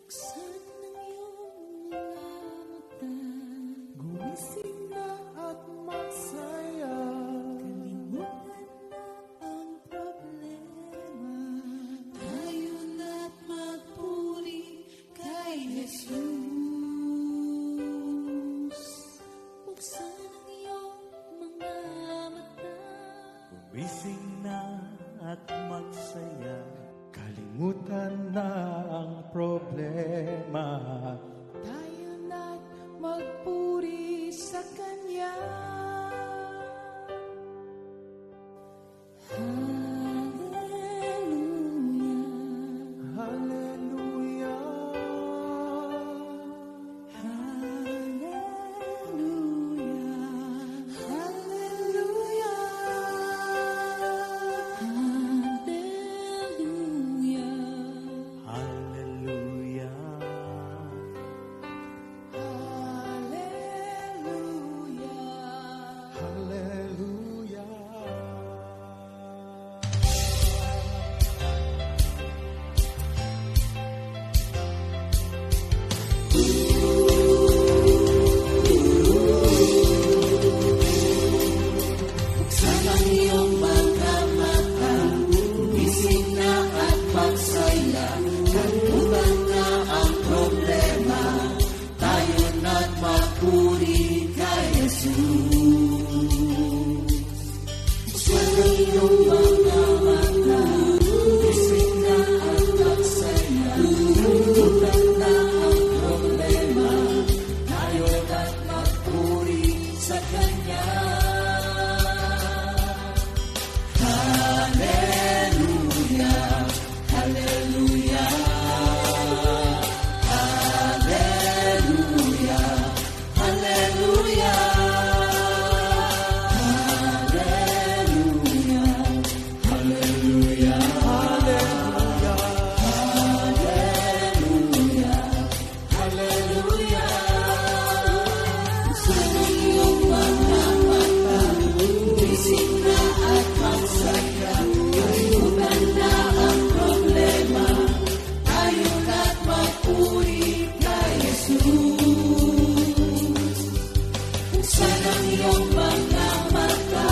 Buksan ang iyong mga mata, gumising na at magsaya. Kalimutan na ang problema, tayo na't magpuri kay Jesus. Buksan ang iyong mga mata, Gumising na at magsaya, kalimutan na ang problema. tayo na't magpuri sa Kanya. Hallelujah, hallelujah, hallelujah, hallelujah, Hallelujah. hallelujah, hallelujah. Buksan ang iyong mga mata, gumising na at magsaya. Kalimutan na ang problema, tayo na't magpuri kay Jesus. Buksan ang iyong mga mata,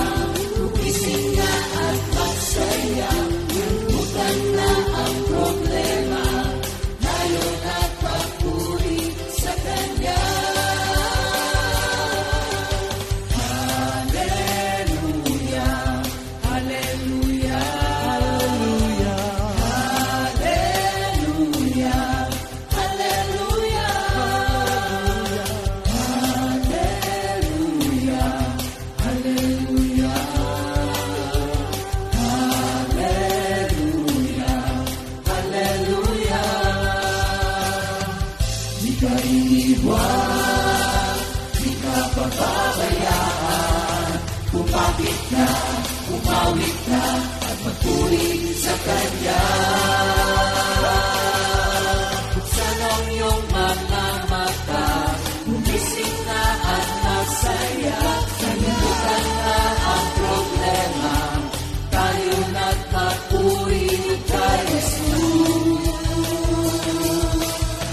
gumising na at magsaya. Kalimutan na ang problema, tayo na't magpuri sa Kanya. Buksan ang iyong mga mata, gumising na at magsaya. Kalimutan na ang problema, tayo na't magpuri kay Jesus.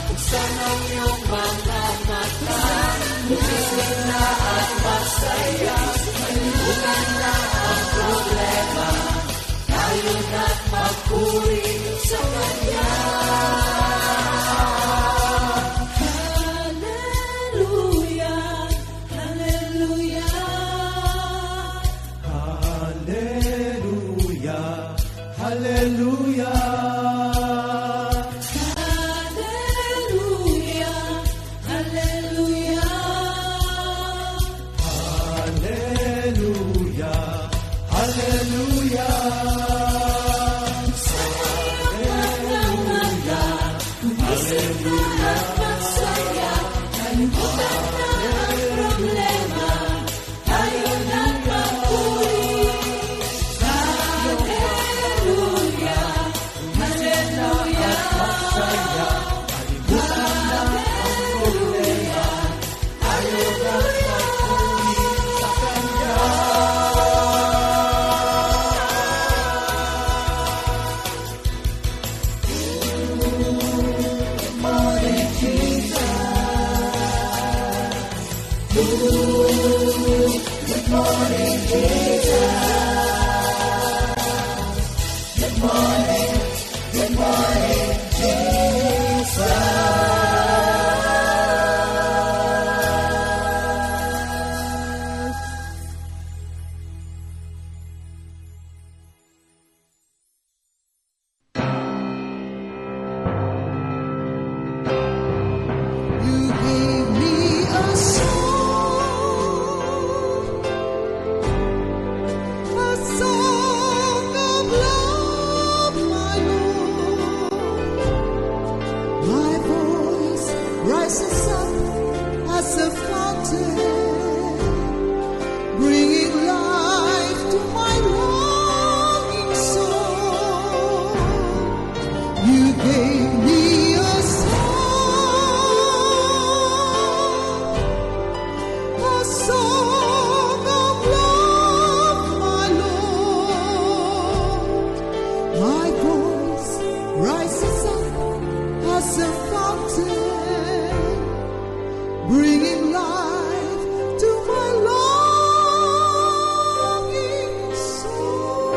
Buksan ang iyong mga mata, gumising na at magsaya. Kalimutan na ang problema, tayo na't magpuri sa Kanya. Hallelujah, hallelujah, Hallelujah. Hallelujah. hallelujah, hallelujah. Hallelujah. Hallelujah. Problema, tayo na't magpuri. You gave me a song of love, my Lord. My voice rises up as a fountain, bringing life to my longing soul. You gave me a song of love, my Lord. My voice rises up as a fountain, bringing life to my longing soul.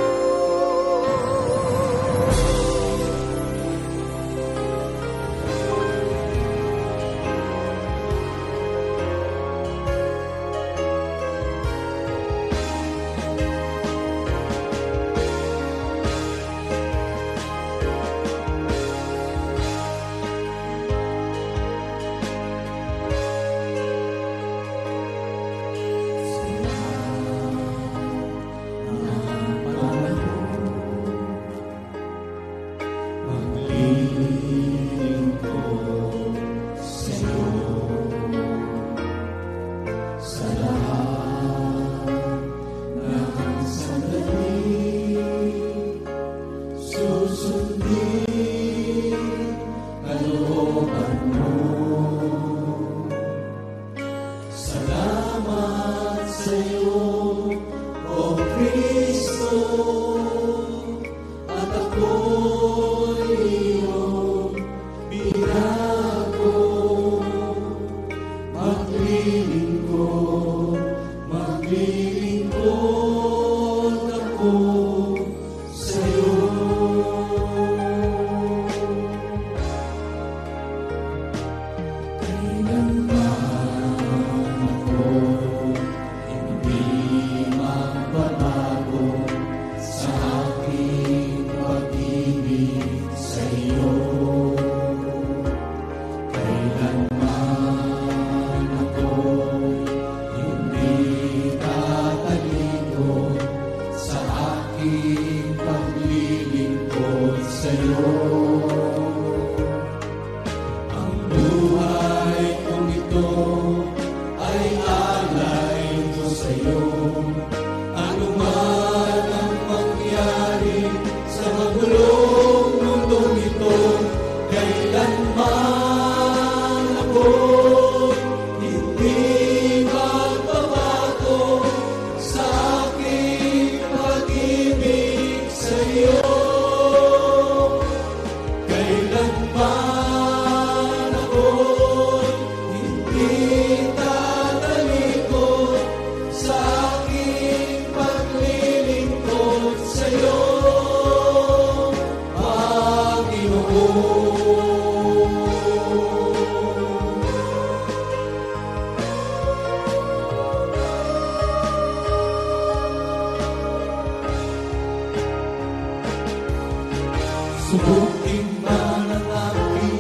Subukin man ang aking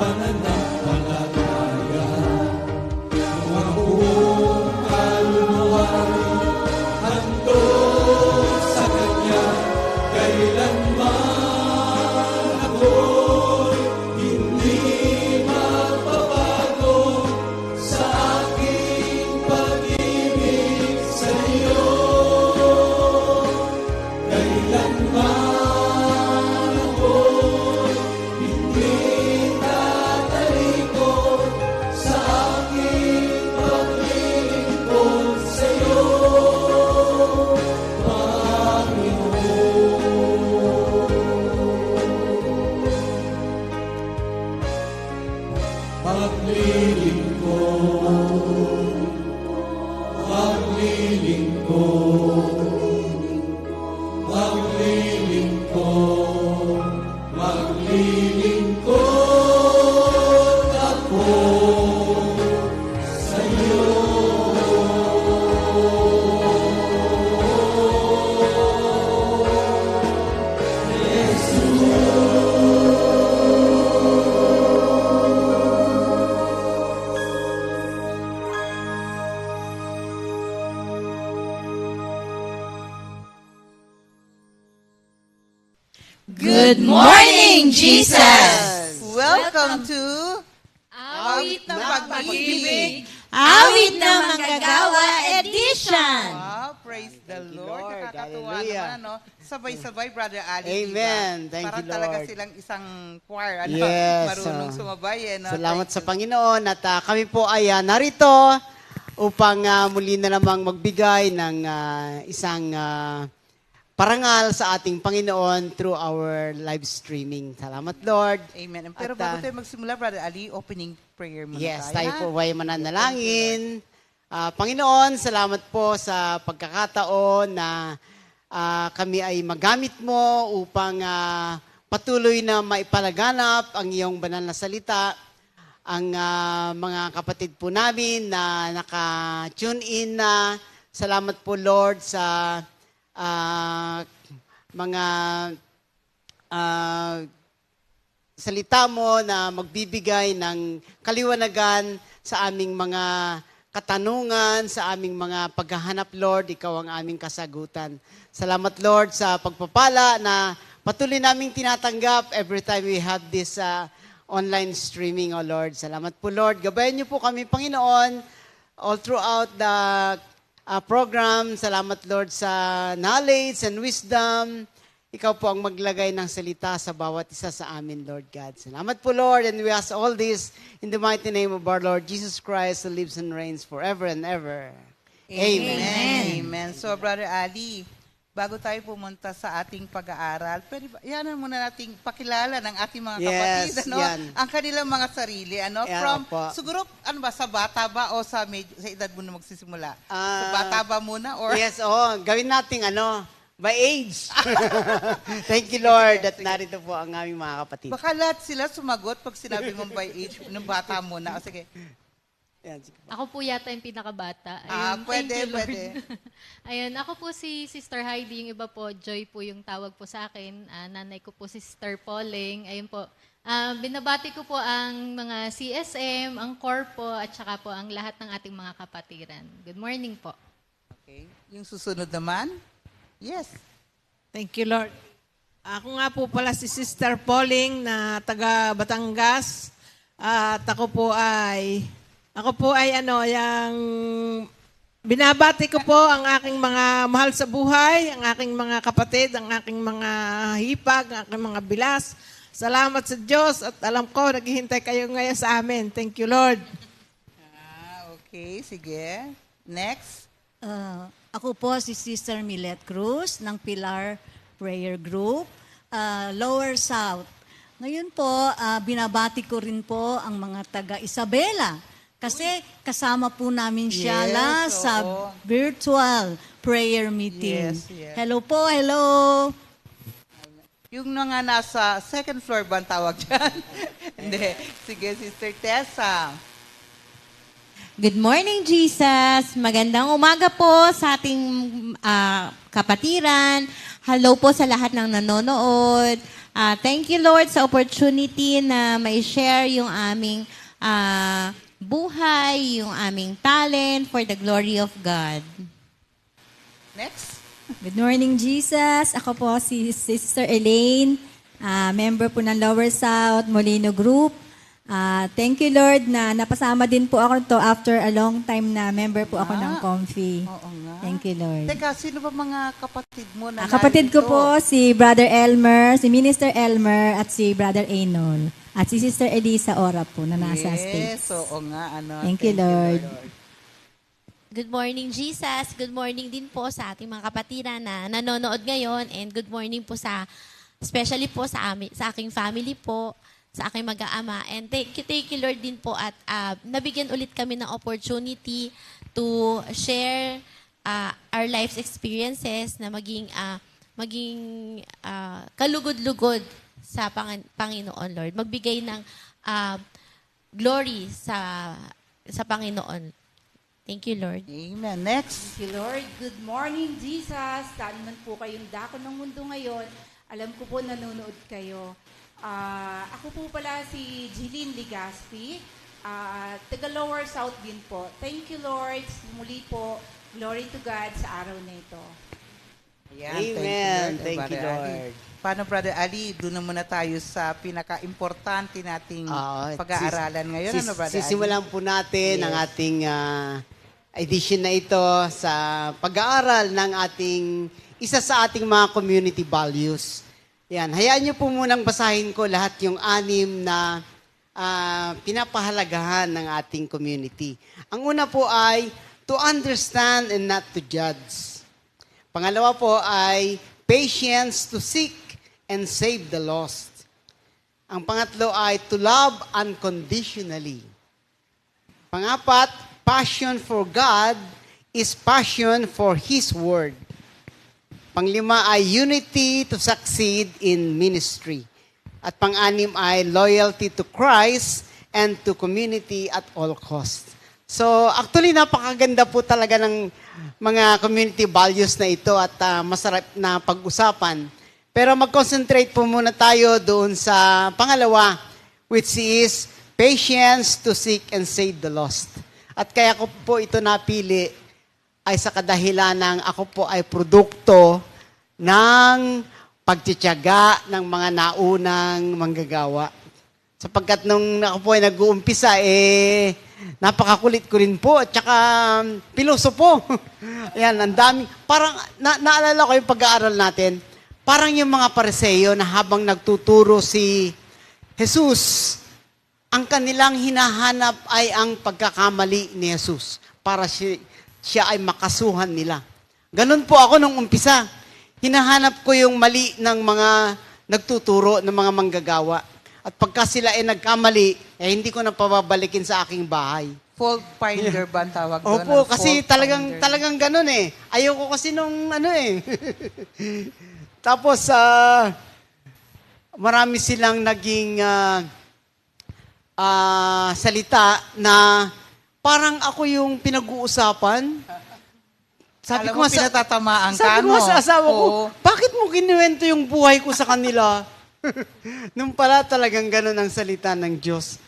pananampalataya, kung ang buong kaluluwa'y handog sa Kanya, kailanman ako'y hindi magbabago sa aking pag-ibig sa iyo. Kailanman Good morning, Jesus! Welcome to Awit ng Pag-ibig, Awit ng Manggagawa Edition. Wow, praise the Lord. Lord. Nakakatuwa Hallelujah. naman, ano? Sabay-sabay, Brother Ali. Amen. Diba? Thank Parang you, talaga Lord. silang isang choir, ano? Yes, Marunong sumabay, eh, no? Salamat Thank sa you. Panginoon at kami po ay narito upang muli na namang magbigay ng isang parangal sa ating Panginoon through our live streaming. Salamat, Lord. Amen. Pero At, bago tayo magsimula, Brother Ali, opening prayer muna Yes, tayo. tayo po ay mananalangin. Panginoon, salamat po sa pagkakataon na kami ay magamit mo upang patuloy na maipalaganap ang iyong banal na salita. Ang mga kapatid po namin na naka-tune in na, salamat po Lord sa mga salita mo na magbibigay ng kaliwanagan sa aming mga katanungan, sa aming mga paghahanap, Lord. Ikaw ang aming kasagutan. Salamat, Lord, sa pagpapala na patuloy naming tinatanggap every time we have this online streaming, O Lord. Salamat po, Lord. Gabayan niyo po kami, Panginoon, all throughout the program. Salamat, Lord, sa knowledge and wisdom. Ikaw po ang maglagay ng salita sa bawat isa sa amin, Lord God. Salamat po, Lord, and we ask all this in the mighty name of our Lord Jesus Christ, who lives and reigns forever and ever. Amen. Amen. So, Brother Ali, bago tayo pumunta sa ating pag-aaral, pwede ba, yan muna nating pakilala ng ating mga kapatid, Yes, ano? yan. Ang kanilang mga sarili, ano? Yan, From, opo. siguro, ano ba, sa bata ba o sa edad mo na magsisimula? Sa Ah, bata ba muna? Or Yes, gawin nating by age. Thank you, Lord, at narito po ang aming mga kapatid. baka lahat sila sumagot pag sinabi mong by age ng bata muna. O sige. Yan, sige po. Ako po yata yung pinakabata. Pwede, thank you, Lord. pwede. Ayun, ako po si Sister Heidi, yung iba po, Joy po yung tawag po sa akin. Nanay ko po si Sister Pauling. Ayun po. Binabati ko po ang mga CSM, ang core po, at saka po ang lahat ng ating mga kapatiran. Good morning po. Okay. Yung susunod naman? Yes. Thank you, Lord. Ako nga po pala si Sister Pauling na taga Batangas. At ako po ay yung binabati ko po ang aking mga mahal sa buhay, ang aking mga kapatid, ang aking mga hipag, ang aking mga bilas. Salamat sa Diyos at alam ko, naghihintay kayo ngayon sa amin. Thank you, Lord. Okay, sige. Next. Ako po si Sister Milet Cruz ng Pilar Prayer Group, Lower South. Ngayon po, binabati ko rin po ang mga taga Isabela. Kasi kasama po namin siya Yes, sa oo. virtual prayer meeting. Yes, yes. Hello po, hello. Yung mga nasa second floor ba ang tawag dyan? Hindi. Sige, Sister Tessa. Good morning, Jesus. Magandang umaga po sa ating kapatiran. Hello po sa lahat ng nanonood. Thank you, Lord, sa opportunity na may share yung aming buhay, yung aming talent for the glory of God. Next. Good morning, Jesus. Ako po si Sister Elaine, member po ng Lower South Molino Group. Thank you, Lord, na napasama din po ako to after a long time na member po ako ng Comfy. Oo nga. Thank you, Lord. Teka, sino ba mga kapatid mo na Kapatid ko narito? po si Brother Elmer, si Minister Elmer, at si Brother Anol. At si Sister Elisa Ora po na nasa Yes, States. oo nga. Ano, Thank you, Lord. Good morning, Jesus. Good morning din po sa ating mga kapatiran na nanonood ngayon. And good morning po especially po sa aking family po, sa aking mag-aama. And thank you, Lord din po. At nabigyan ulit kami ng opportunity to share our life's experiences na maging kalugod-lugod sa Panginoon, Lord. Magbigay ng glory sa Panginoon. Thank you, Lord. Amen. Next. Thank you, Lord. Good morning, Jesus. Saan man po kayong dako ng mundo ngayon, alam ko po nanonood kayo. Ako po pala si Jeline Ligaspi, taga Lower South din po. Thank you, Lord. Muli po, glory to God sa araw na ito. Ayan, Amen. Thank you, Brother Ali. Lord. Paano, Brother Ali? Doon na muna tayo sa pinaka-importante nating pag-aaralan ngayon. Ano, Brother Ali? Sisimulan po natin Yes. ang ating edition na ito sa pag-aaral ng isa sa ating mga community values. Yan, hayaan niyo po munang basahin ko lahat yung 6 na pinapahalagahan ng ating community. Ang una po ay to understand and not to judge. Pangalawa po ay patience to seek and save the lost. Ang pangatlo ay to love unconditionally. Pangapat, passion for God is passion for His Word. Panglima ay unity to succeed in ministry. At pang-anim ay loyalty to Christ and to community at all costs. So, actually, napakaganda po talaga ng mga community values na ito at masarap na pag-usapan. Pero mag-concentrate po muna tayo doon sa pangalawa, which is patience to seek and save the lost. At kaya ko po ito napili ay sa kadahilan ng ako po ay produkto ng pagtitiyaga ng mga naunang manggagawa. Sapagkat nung ako po ay nag-uumpisa, napakakulit ko rin po, at saka pilosopo. Ayan, ang dami. Parang, naalala ko yung pag-aaral natin, parang yung mga Pariseo na habang nagtuturo si Jesus, ang kanilang hinahanap ay ang pagkakamali ni Jesus para siya ay makasuhan nila. Ganun po ako nung umpisa. Hinahanap ko yung mali ng mga nagtuturo, ng mga manggagawa. At pagka sila ay nagkamali, hindi ko na pababalikin sa aking bahay. Fault finder ba ang tawag doon? Opo, kasi talagang ganun eh. Ayoko kasi nung Tapos, marami silang naging salita na parang ako yung pinag-uusapan. Sabi ko pinatatamaan ka, sabi ko sa asawa ko, Oo. bakit mo kinuwento yung buhay ko sa kanila? Nung pala talagang ganun ang salita ng Diyos.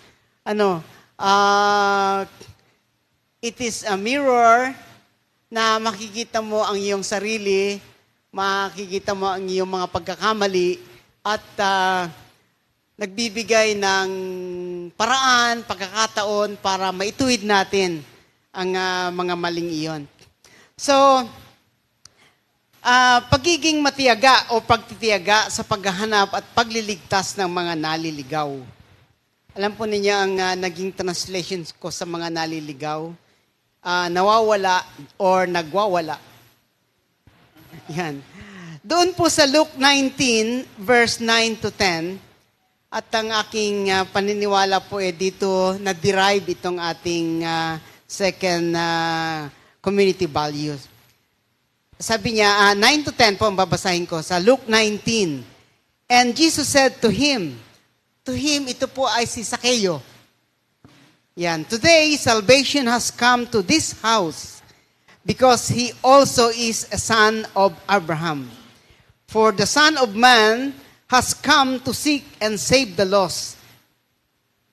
It is a mirror na makikita mo ang iyong sarili, makikita mo ang iyong mga pagkakamali, at nagbibigay ng paraan, pagkakataon para maituwid natin ang mga maling iyon. So, pagiging matiyaga o pagtitiyaga sa paghahanap at pagliligtas ng mga naliligaw. Alam po ninyo ang naging translation ko sa mga naliligaw, nawawala or nagwawala. Yan. Doon po sa Luke 19, verse 9 to 10, at ang aking paniniwala po dito na-derive itong ating second community values. Sabi niya, 9 to 10 po ang babasahin ko sa Luke 19. And Jesus said to him, ito po ay si Zacchaeus. Yan, today salvation has come to this house because he also is a son of Abraham. For the Son of Man has come to seek and save the lost.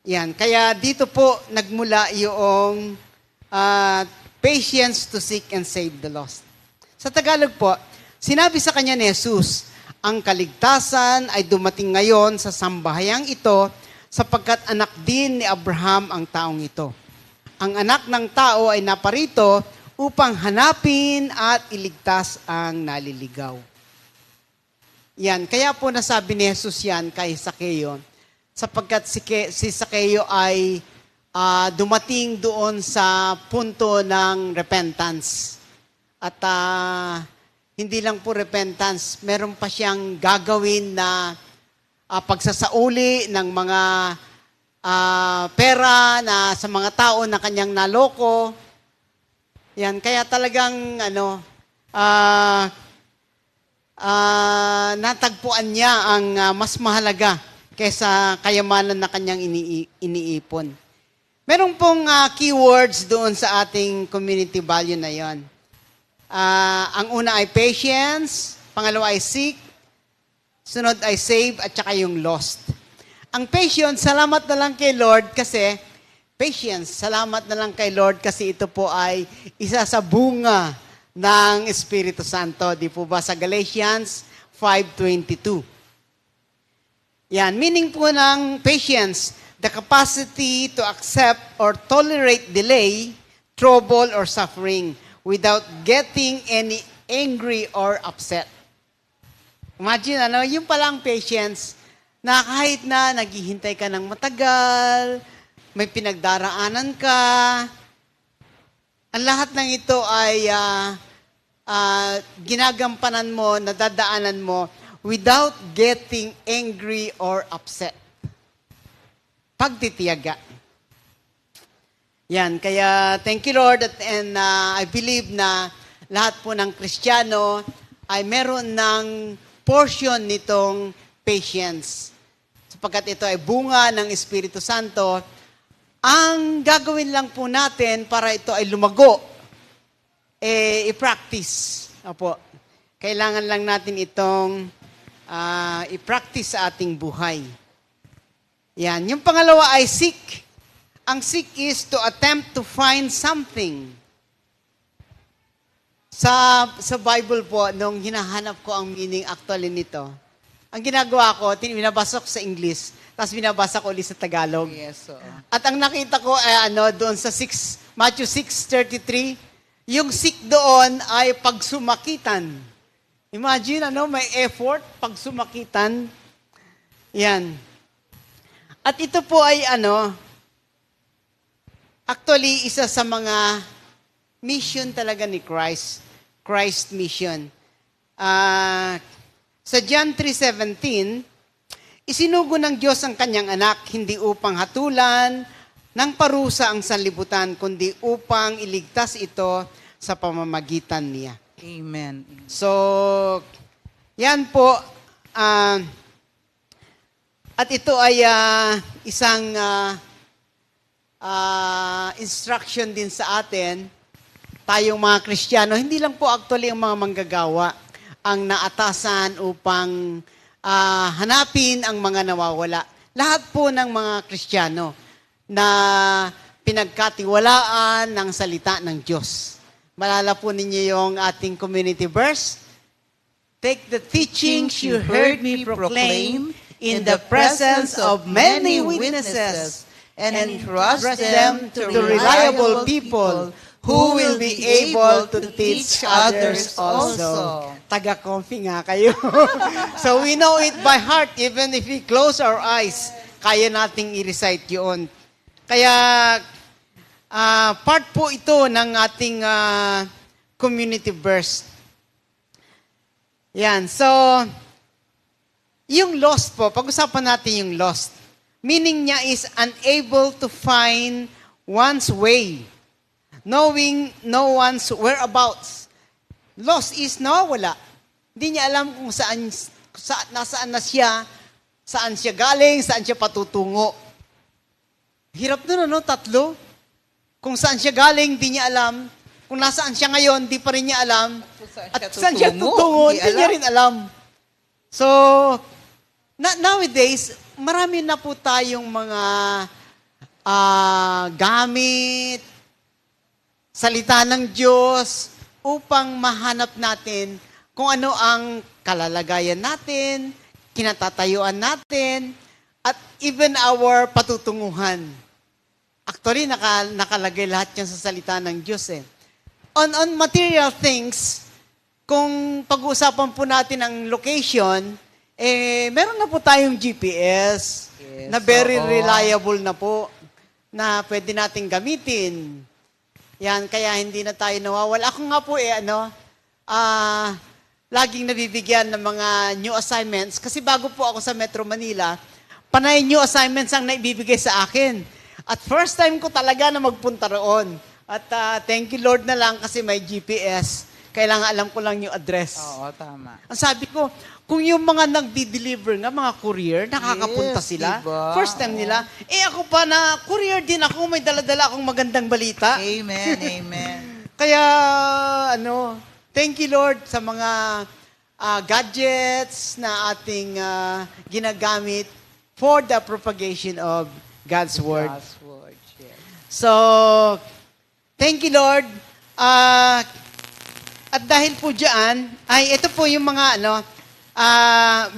Yan, kaya dito po nagmula yung patience to seek and save the lost. Sa Tagalog po, sinabi sa kanya ni Jesus, ang kaligtasan ay dumating ngayon sa sambahayang ito sapagkat anak din ni Abraham ang taong ito. Ang anak ng tao ay naparito upang hanapin at iligtas ang naliligaw. Yan, kaya po nasabi ni Jesus yan kay Zacchaeus, sapagkat si Zacchaeus ay dumating doon sa punto ng repentance. At hindi lang po repentance, meron pa siyang gagawin na pagsasauli ng mga pera na sa mga tao na kanyang naloko. Yan, kaya talagang natagpuan niya ang mas mahalaga kaysa kayamanan na kanyang iniipon. Meron pong keywords doon sa ating community value na yon. Ang una ay patience, pangalawa ay seek, sunod ay save, at saka yung lost. Ang patience, salamat na lang kay Lord kasi ito po ay isa sa bunga ng Espiritu Santo. Di po ba sa Galatians 5:22? Yan, meaning po ng patience, the capacity to accept or tolerate delay, trouble, or suffering without getting any angry or upset. Imagine, yung palang patience, na kahit na naghihintay ka ng matagal, may pinagdaraanan ka, ang lahat ng ito ay ginagampanan mo, nadadaanan mo, without getting angry or upset. Pagtitiyaga. Yan, kaya thank you Lord and I believe na lahat po ng Kristiyano ay meron ng portion nitong patience. Sapagkat ito ay bunga ng Espiritu Santo, ang gagawin lang po natin para ito ay lumago, i-practice. Opo. Kailangan lang natin itong i-practice sa ating buhay. Yan. Yung pangalawa ay seek. Ang seek is to attempt to find something. Sa Bible po, nung hinahanap ko ang meaning actually nito, ang ginagawa ko, binabasa ko sa English, tapos binabasa ko ulit sa Tagalog. Yes, oo. At ang nakita ko ay doon sa Matthew 6:33, yung seek doon ay pagsumakitan. Imagine, may effort, pagsumakitan. Yan. At ito po ay actually, isa sa mga mission talaga ni Christ. Christ mission. Sa John 3:17, isinugo ng Diyos ang kanyang anak, hindi upang hatulan ng parusa ang sanlibutan, kundi upang iligtas ito sa pamamagitan niya. Amen. So, yan po. At ito ay isang instruction din sa atin, tayong mga Kristiyano, hindi lang po actually ang mga manggagawa ang naatasan upang hanapin ang mga nawawala. Lahat po ng mga Kristiyano na pinagkatiwalaan ng salita ng Diyos. Malala po ninyo yung ating community verse. Take the teachings you heard me proclaim in the presence of many witnesses and entrust them to reliable people who will be able to teach others also. Taga-comfy nga kayo. So we know it by heart, even if we close our eyes, kaya nating i-recite yun. Kaya part po ito ng ating community verse. Yan, so yung lost po, pag-usapan natin yung lost. Meaning niya is unable to find one's way. Knowing no one's whereabouts. Lost is nawawala. Hindi niya alam kung nasaan na siya, saan siya galing, saan siya patutungo. Hirap nun, tatlo. Kung saan siya galing, di niya alam. Kung nasaan siya ngayon, di pa rin niya alam. At saan siya tutungo, di niya rin alam. So, nowadays, marami na po tayong mga gamit, salita ng Diyos, upang mahanap natin kung ano ang kalalagayan natin, kinatatayuan natin, at even our patutunguhan. Actually, nakalagay lahat yan sa salita ng Diyos eh. On material things, kung pag-uusapan po natin ang location, meron na po tayong GPS na very reliable na po na pwede nating gamitin. Yan, kaya hindi na tayo nawawala. Ako nga po laging nabibigyan ng mga new assignments kasi bago po ako sa Metro Manila, panay new assignments ang naibibigay sa akin. At first time ko talaga na magpunta roon. At thank you Lord na lang kasi may GPS. Kailangan alam ko lang yung address. Oo, tama. Ang sabi ko, kung yung mga nagdi-deliver nga, mga courier, nakakapunta sila. Diba? First time nila. Ako pa na, courier din ako, may dala-dala akong magandang balita. Amen, amen. Kaya, thank you Lord sa mga gadgets na ating ginagamit for the propagation of God's Word. God's word, yes. So, thank you Lord. At dahil po diyan, ay ito po yung mga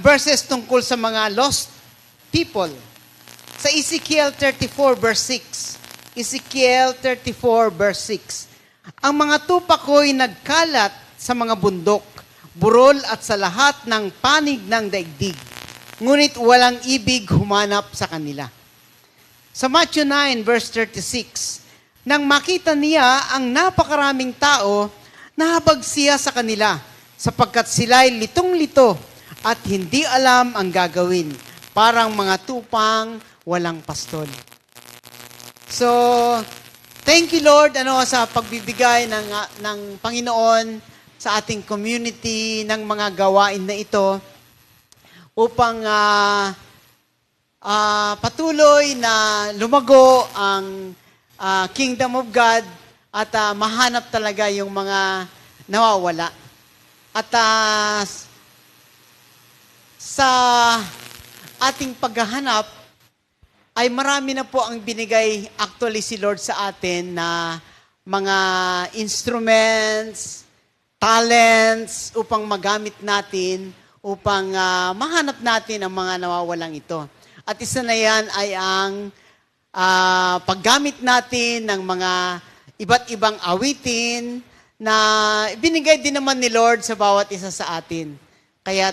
verses tungkol sa mga lost people. Sa Ezekiel 34 verse 6. Ezekiel 34 verse 6. Ang mga tupa ko'y nagkalat sa mga bundok, burol at sa lahat ng panig ng daigdig. Ngunit walang ibig humanap sa kanila. Sa Matthew 9 verse 36. Nang makita niya ang napakaraming tao, nahabag siya sa kanila, sapagkat sila'y litong-lito at hindi alam ang gagawin, parang mga tupang walang pastol. So, thank you Lord sa pagbibigay ng Panginoon sa ating community ng mga gawain na ito upang patuloy na lumago ang Kingdom of God at mahanap talaga yung mga nawawala. At sa ating paghahanap, ay marami na po ang binigay actually si Lord sa atin na mga instruments, talents, upang magamit natin, upang mahanap natin ang mga nawawalang ito. At isa na yan ay ang paggamit natin ng mga iba't ibang awitin na binigay din naman ni Lord sa bawat isa sa atin. Kaya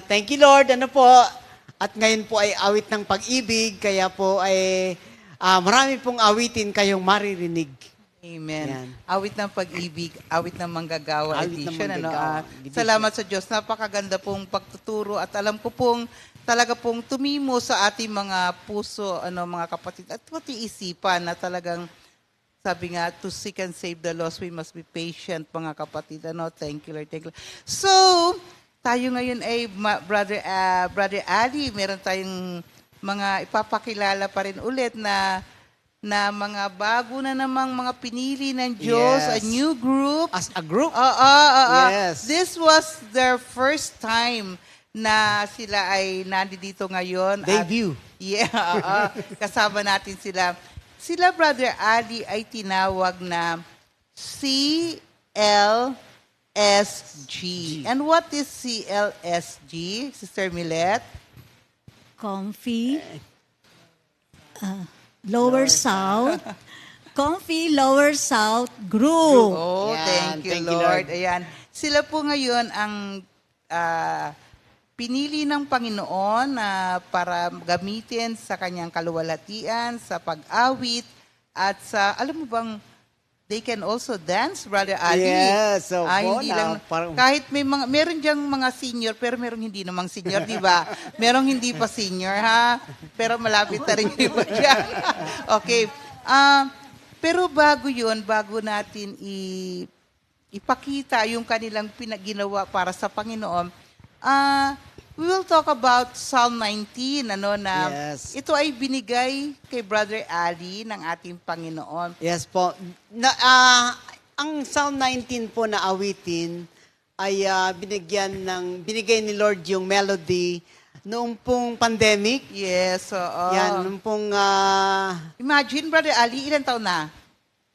thank you Lord, at ngayon po ay awit ng pag-ibig, kaya po ay marami pong awitin kayong maririnig. Amen. Yan. Awit ng pag-ibig, awit ng manggagawa Awit ng edition. manggagawa edition. Salamat sa Diyos. Napakaganda pong pagtuturo at alam ko pong talaga pong tumimo sa ating mga puso, mga kapatid, at pati isipan na talagang sabi nga, to seek and save the lost, we must be patient, mga kapatid. Thank you, Lord. Thank you, Lord. So, tayo ngayon ay, Brother Ali, meron tayong mga ipapakilala pa rin ulit na mga bago na namang mga pinili ng Diyos, a Yes. new group. As a group? Yes. This was their first time na sila ay nandito ngayon. Debut. Kasama natin sila. Sila, Brother Ali, ay tinawag na CLSG. And what is CLSG, Sister Millet? Comfy, Lower South, Comfy Lower South Group. Oh, Yan, thank you, thank you, Lord. Lord. Ayan. Sila po ngayon ang pinili ng Panginoon para gamitin sa kanyang kaluwalhatian, sa pag-awit, at sa, alam mo bang, they can also dance, Brother Ali. Yes, so hindi lang, kahit meron diyang mga senior, pero merong hindi namang senior, di ba? Merong hindi pa senior, ha? Pero malapit na rin yung iba dyan. Okay. Pero bago natin ipakita yung kanilang pinaginawa para sa Panginoon, we will talk about Psalm 19, Yes. ito ay binigay kay Brother Ali ng ating Panginoon. Yes po. Ang Psalm 19 po na awitin ay binigay ni Lord yung melody noong pong pandemic. Yes, oo. Yan, noong pong Imagine, Brother Ali, ilang taon na?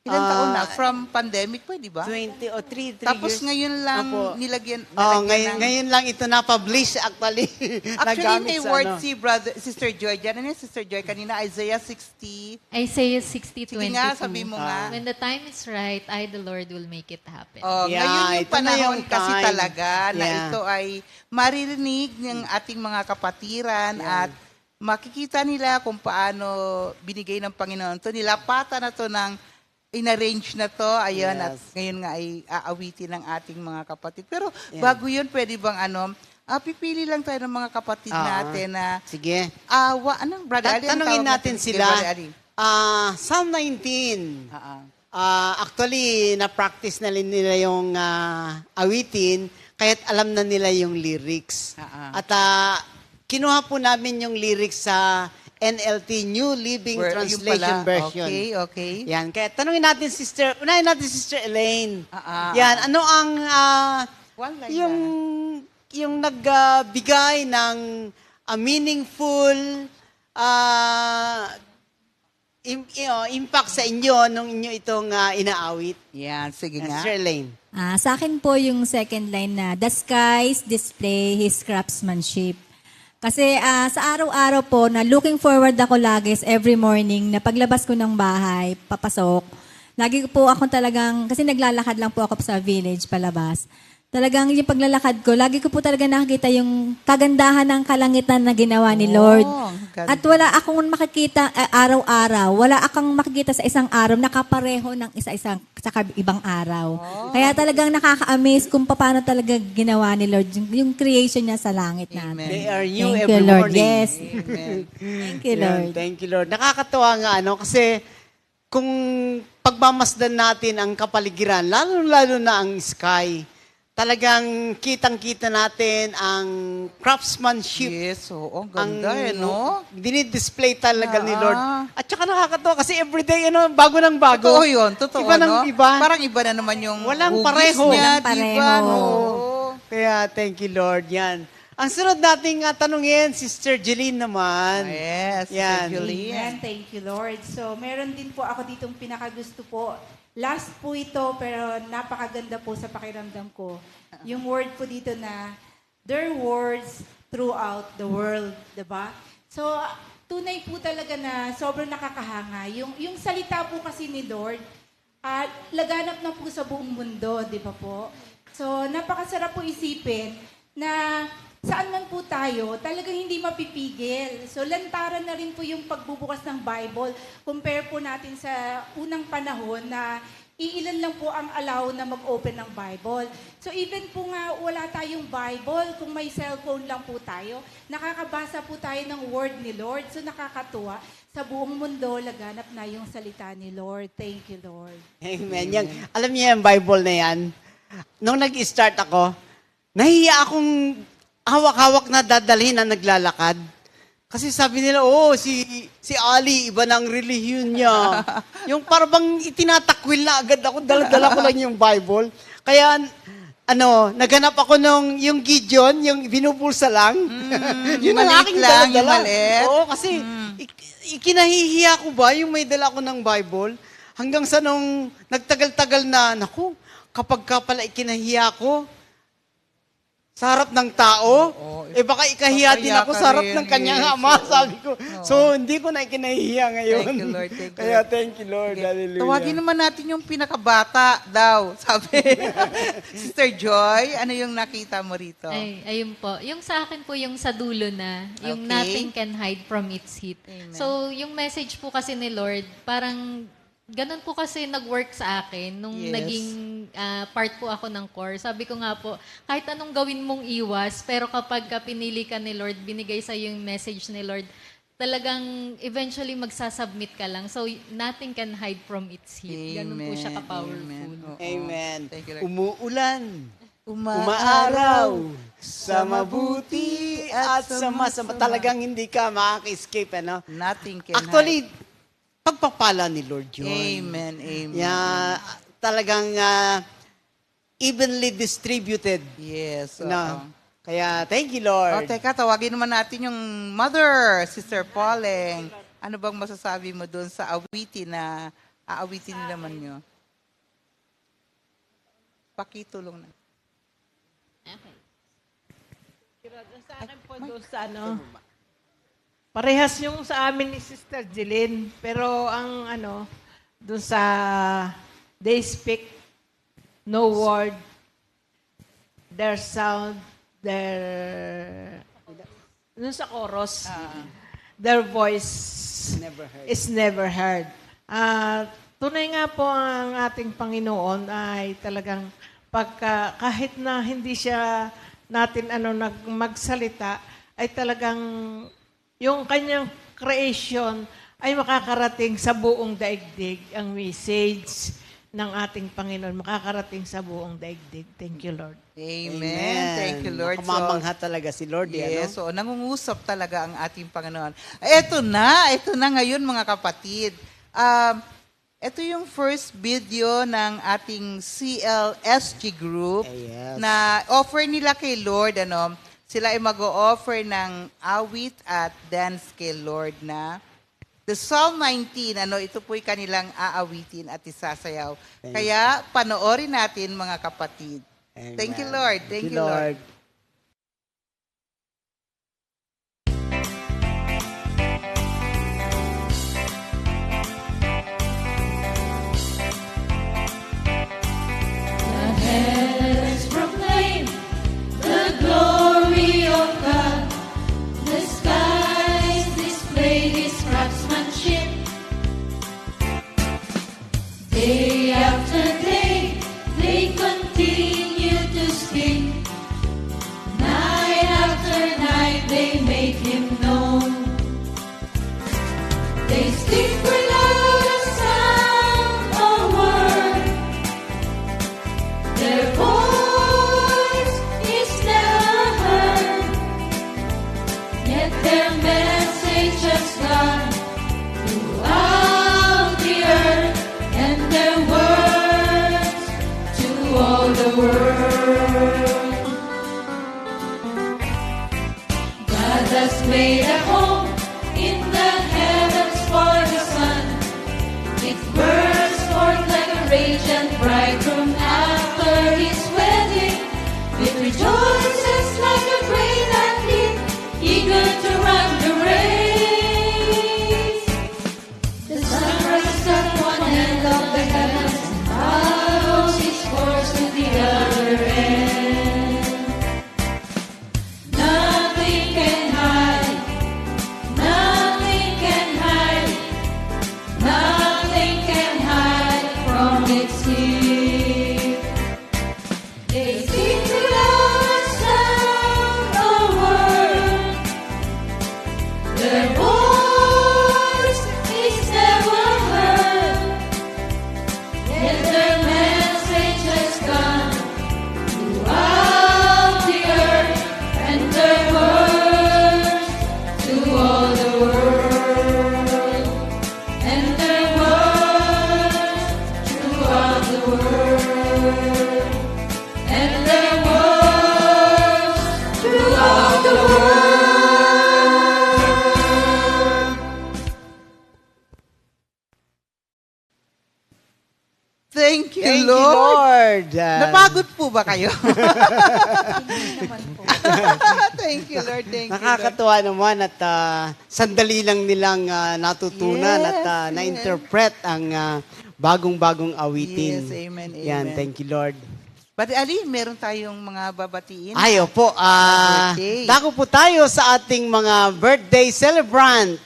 Ilang taon na? From pandemic po, di ba? 20 o 3 Tapos years. ngayon lang Opo. nilagyan Ngayon lang ito na-publish actually. Actually, Nagamit may sa word si Sister Joy. Diyan, Sister Joy? Kanina, Isaiah 60. Isaiah 60:22. Sige nga, sabi mo nga. When the time is right, I, the Lord, will make it happen. Yeah, Ngayon yung ito na panahon yung kasi time. talaga na Yeah. ito ay maririnig ng ating mga kapatiran at makikita nila kung paano binigay ng Panginoon to. Nilapatan na to ng in-arrange na to. Ayan, Yes. at ngayon nga ay aawitin ng ating mga kapatid. Pero bago yun, pwede bang pipili lang tayo ng mga kapatid natin na Sige. Brother Ali? Anong Tanungin tawag natin Sige, sila. Brother Ali. Psalm 19. Actually, na-practice na rin nila yung awitin, kaya't alam na nila yung lyrics. At kinuha po namin yung lyrics sa NLT, New Living Yung Translation pala. Version. Okay. Yan. Kaya unahin natin Sister Elaine. Ah. Yan. Ano ang One line yung nagbigay ng meaningful impact sa inyo nung inyo itong inaawit? Yan, sige nga. Sister Elaine. Sa akin po yung second line na, the skies display his craftsmanship. Kasi sa araw-araw po na looking forward ako lagi every morning na paglabas ko ng bahay, papasok, lagi po ako talagang, kasi naglalakad lang po ako sa village palabas. Talagang yung paglalakad ko, lagi ko po talaga nakikita yung kagandahan ng kalangitan na ginawa ni Lord. ganda. At wala akong makikita araw-araw. Wala akong makikita sa isang araw na kapareho ng isa-isang sa ibang araw. Kaya talagang nakaka-amaze kung paano talaga ginawa ni Lord yung creation niya sa langit natin. They are new Thank every you, Lord. morning. Yes. Amen. Thank you, Yan, Lord. thank you, Lord. Nakakatuwa nga, kasi kung pagmamasdan natin ang kapaligiran, lalo-lalo na ang sky, talagang kitang-kita natin ang craftsmanship. Yes, oo. Ang ganda no? Dinidisplay talaga ni Lord. At saka nakakatawa kasi everyday, bago ng bago. Totoo yun, totoo, Iba ng no? iba. Parang iba na naman yung Walang hugis pareho. niya, Walang di pareho. ba? No? Kaya thank you, Lord. Yan. Ang sunod nating tanungin, Sister Jeline naman. Yes, Yan. Julie. Amen. Thank you, Lord. So, meron din po ako ditong pinakagusto po. Last po ito, pero napakaganda po sa pakiramdam ko. Yung word po dito na, their words throughout the world. Diba? So, tunay po talaga na sobrang nakakahanga. Yung salita po kasi ni Lord, laganap na po sa buong mundo, di ba po? So, napakasarap po isipin na saan man po tayo, talagang hindi mapipigil. So, lantaran na rin po yung pagbubukas ng Bible. Compare po natin sa unang panahon na iilan lang po ang allow na mag-open ng Bible. So, even po nga wala tayong Bible, kung may cellphone lang po tayo, nakakabasa po tayo ng word ni Lord. So, nakakatuwa. Sa buong mundo, laganap na yung salita ni Lord. Thank you, Lord. Amen. Yan. Alam niyo yung Bible na yan? Nung nag-start ako, nahiya akong hawak-hawak na dadalhin na naglalakad. Kasi sabi nila, si Ali, iba na ang relihiyon niya. Yung parang itinatakwil na agad ako, dala-dala ko lang yung Bible. Kaya, naghanap ako yung Gideon, yung binubulsa lang. Yun ang maliit aking lang, dala-dala. yung maliit. Oo, kasi ikinahihiya ko ba yung may dala ko ng Bible? Hanggang sa nung nagtagal-tagal na, naku, kapag ka pala ikinahiya ko, sa harap ng tao, baka ikahiya din Papahiya ako ka sa harap rin, ng kanyang yes. ama, sabi ko. So, hindi ko na ikinahiya ngayon. Thank you, Lord. Thank you, Kaya, Lord. thank you, Lord. Hallelujah. Tawagin naman natin yung pinakabata daw, sabi. Sister Joy, ano yung nakita mo rito? Ay, ayun po. Yung sa akin po, yung sa dulo na, yung Okay. nothing can hide from its heat. Amen. So, yung message po kasi ni Lord, parang ganun po kasi nag-work sa akin nung Yes. naging part po ako ng core. Sabi ko nga po, kahit anong gawin mong iwas, pero kapag ka pinili ka ni Lord, binigay sa yung message ni Lord, talagang eventually magsasubmit ka lang. So, nothing can hide from its heat. Ganun po siya ka-powerful. Amen. Oo. Amen. Thank you, Lord. Umuulan. Umaaraw sa mabuti at sa masama. Talagang hindi ka makaka-escape, Nothing can Actually, pagpapala ni Lord yun. Amen, amen. Yeah, talagang evenly distributed. Yes. oo. Kaya, thank you, Lord. Teka, tawagin naman natin yung mother, Sister Pauling. Ano bang masasabi mo doon sa awitin na aawitin naman nyo? Pakitulong na. Sa akin po doon sa parehas yung sa amin ni Sister Jeline, pero ang doon sa they speak no word, their sound, doon sa chorus, their voice is never heard. Tunay nga po ang ating Panginoon ay talagang kahit na hindi siya natin magsalita, ay talagang yung kanyang creation ay makakarating sa buong daigdig. Ang message ng ating Panginoon makakarating sa buong daigdig. Thank you, Lord. Amen. Thank you, Lord. Nakamamangha talaga si Lord. Yes, so nangungusap talaga ang ating Panginoon. Ito na ngayon mga kapatid. Ito yung first video ng ating CLSG group Yes. na offer nila kay Lord. Sila ay mag-o-offer ng awit at dance kay Lord na The Psalm 19, ito po'y kanilang aawitin at isasayaw. Kaya panoorin natin mga kapatid. Thank you, Lord. Thank you, Lord. Heavens proclaim the glory of God. The skies display His craftsmanship. Day after day, they continue to speak. Night after night, they make Him known. They speak without a sound or word. Their voice is never heard, yet their message has gone throughout the earth, and their words to all the world. God has made a home in the heavens for the sun. It bursts forth like a radiant bridegroom after his wedding. It rejoices like a great athlete, eager to run the race. The sun rises at one end of the heavens and follows its course to the other end. Nothing can hide, nothing can hide, nothing can hide from its heat. They speak without a sound or word. Their voice is never heard, yet their message has gone throughout the earth, and their words to all the world, and their words to all the world, and their words to all the world. Thank you, Thank you, Lord. Lord. Napagod po ba kayo? Hindi naman po. Thank you, Lord. Thank you, Lord. Nakakatuwa naman at sandali lang nilang natutunan Yes, at na-interpret ang bagong-bagong awitin. Yes, amen, Yan, amen. thank you, Lord. But Ali, meron tayong mga babatiin. Ay, opo. Birthday. Dako po tayo sa ating mga birthday celebrant.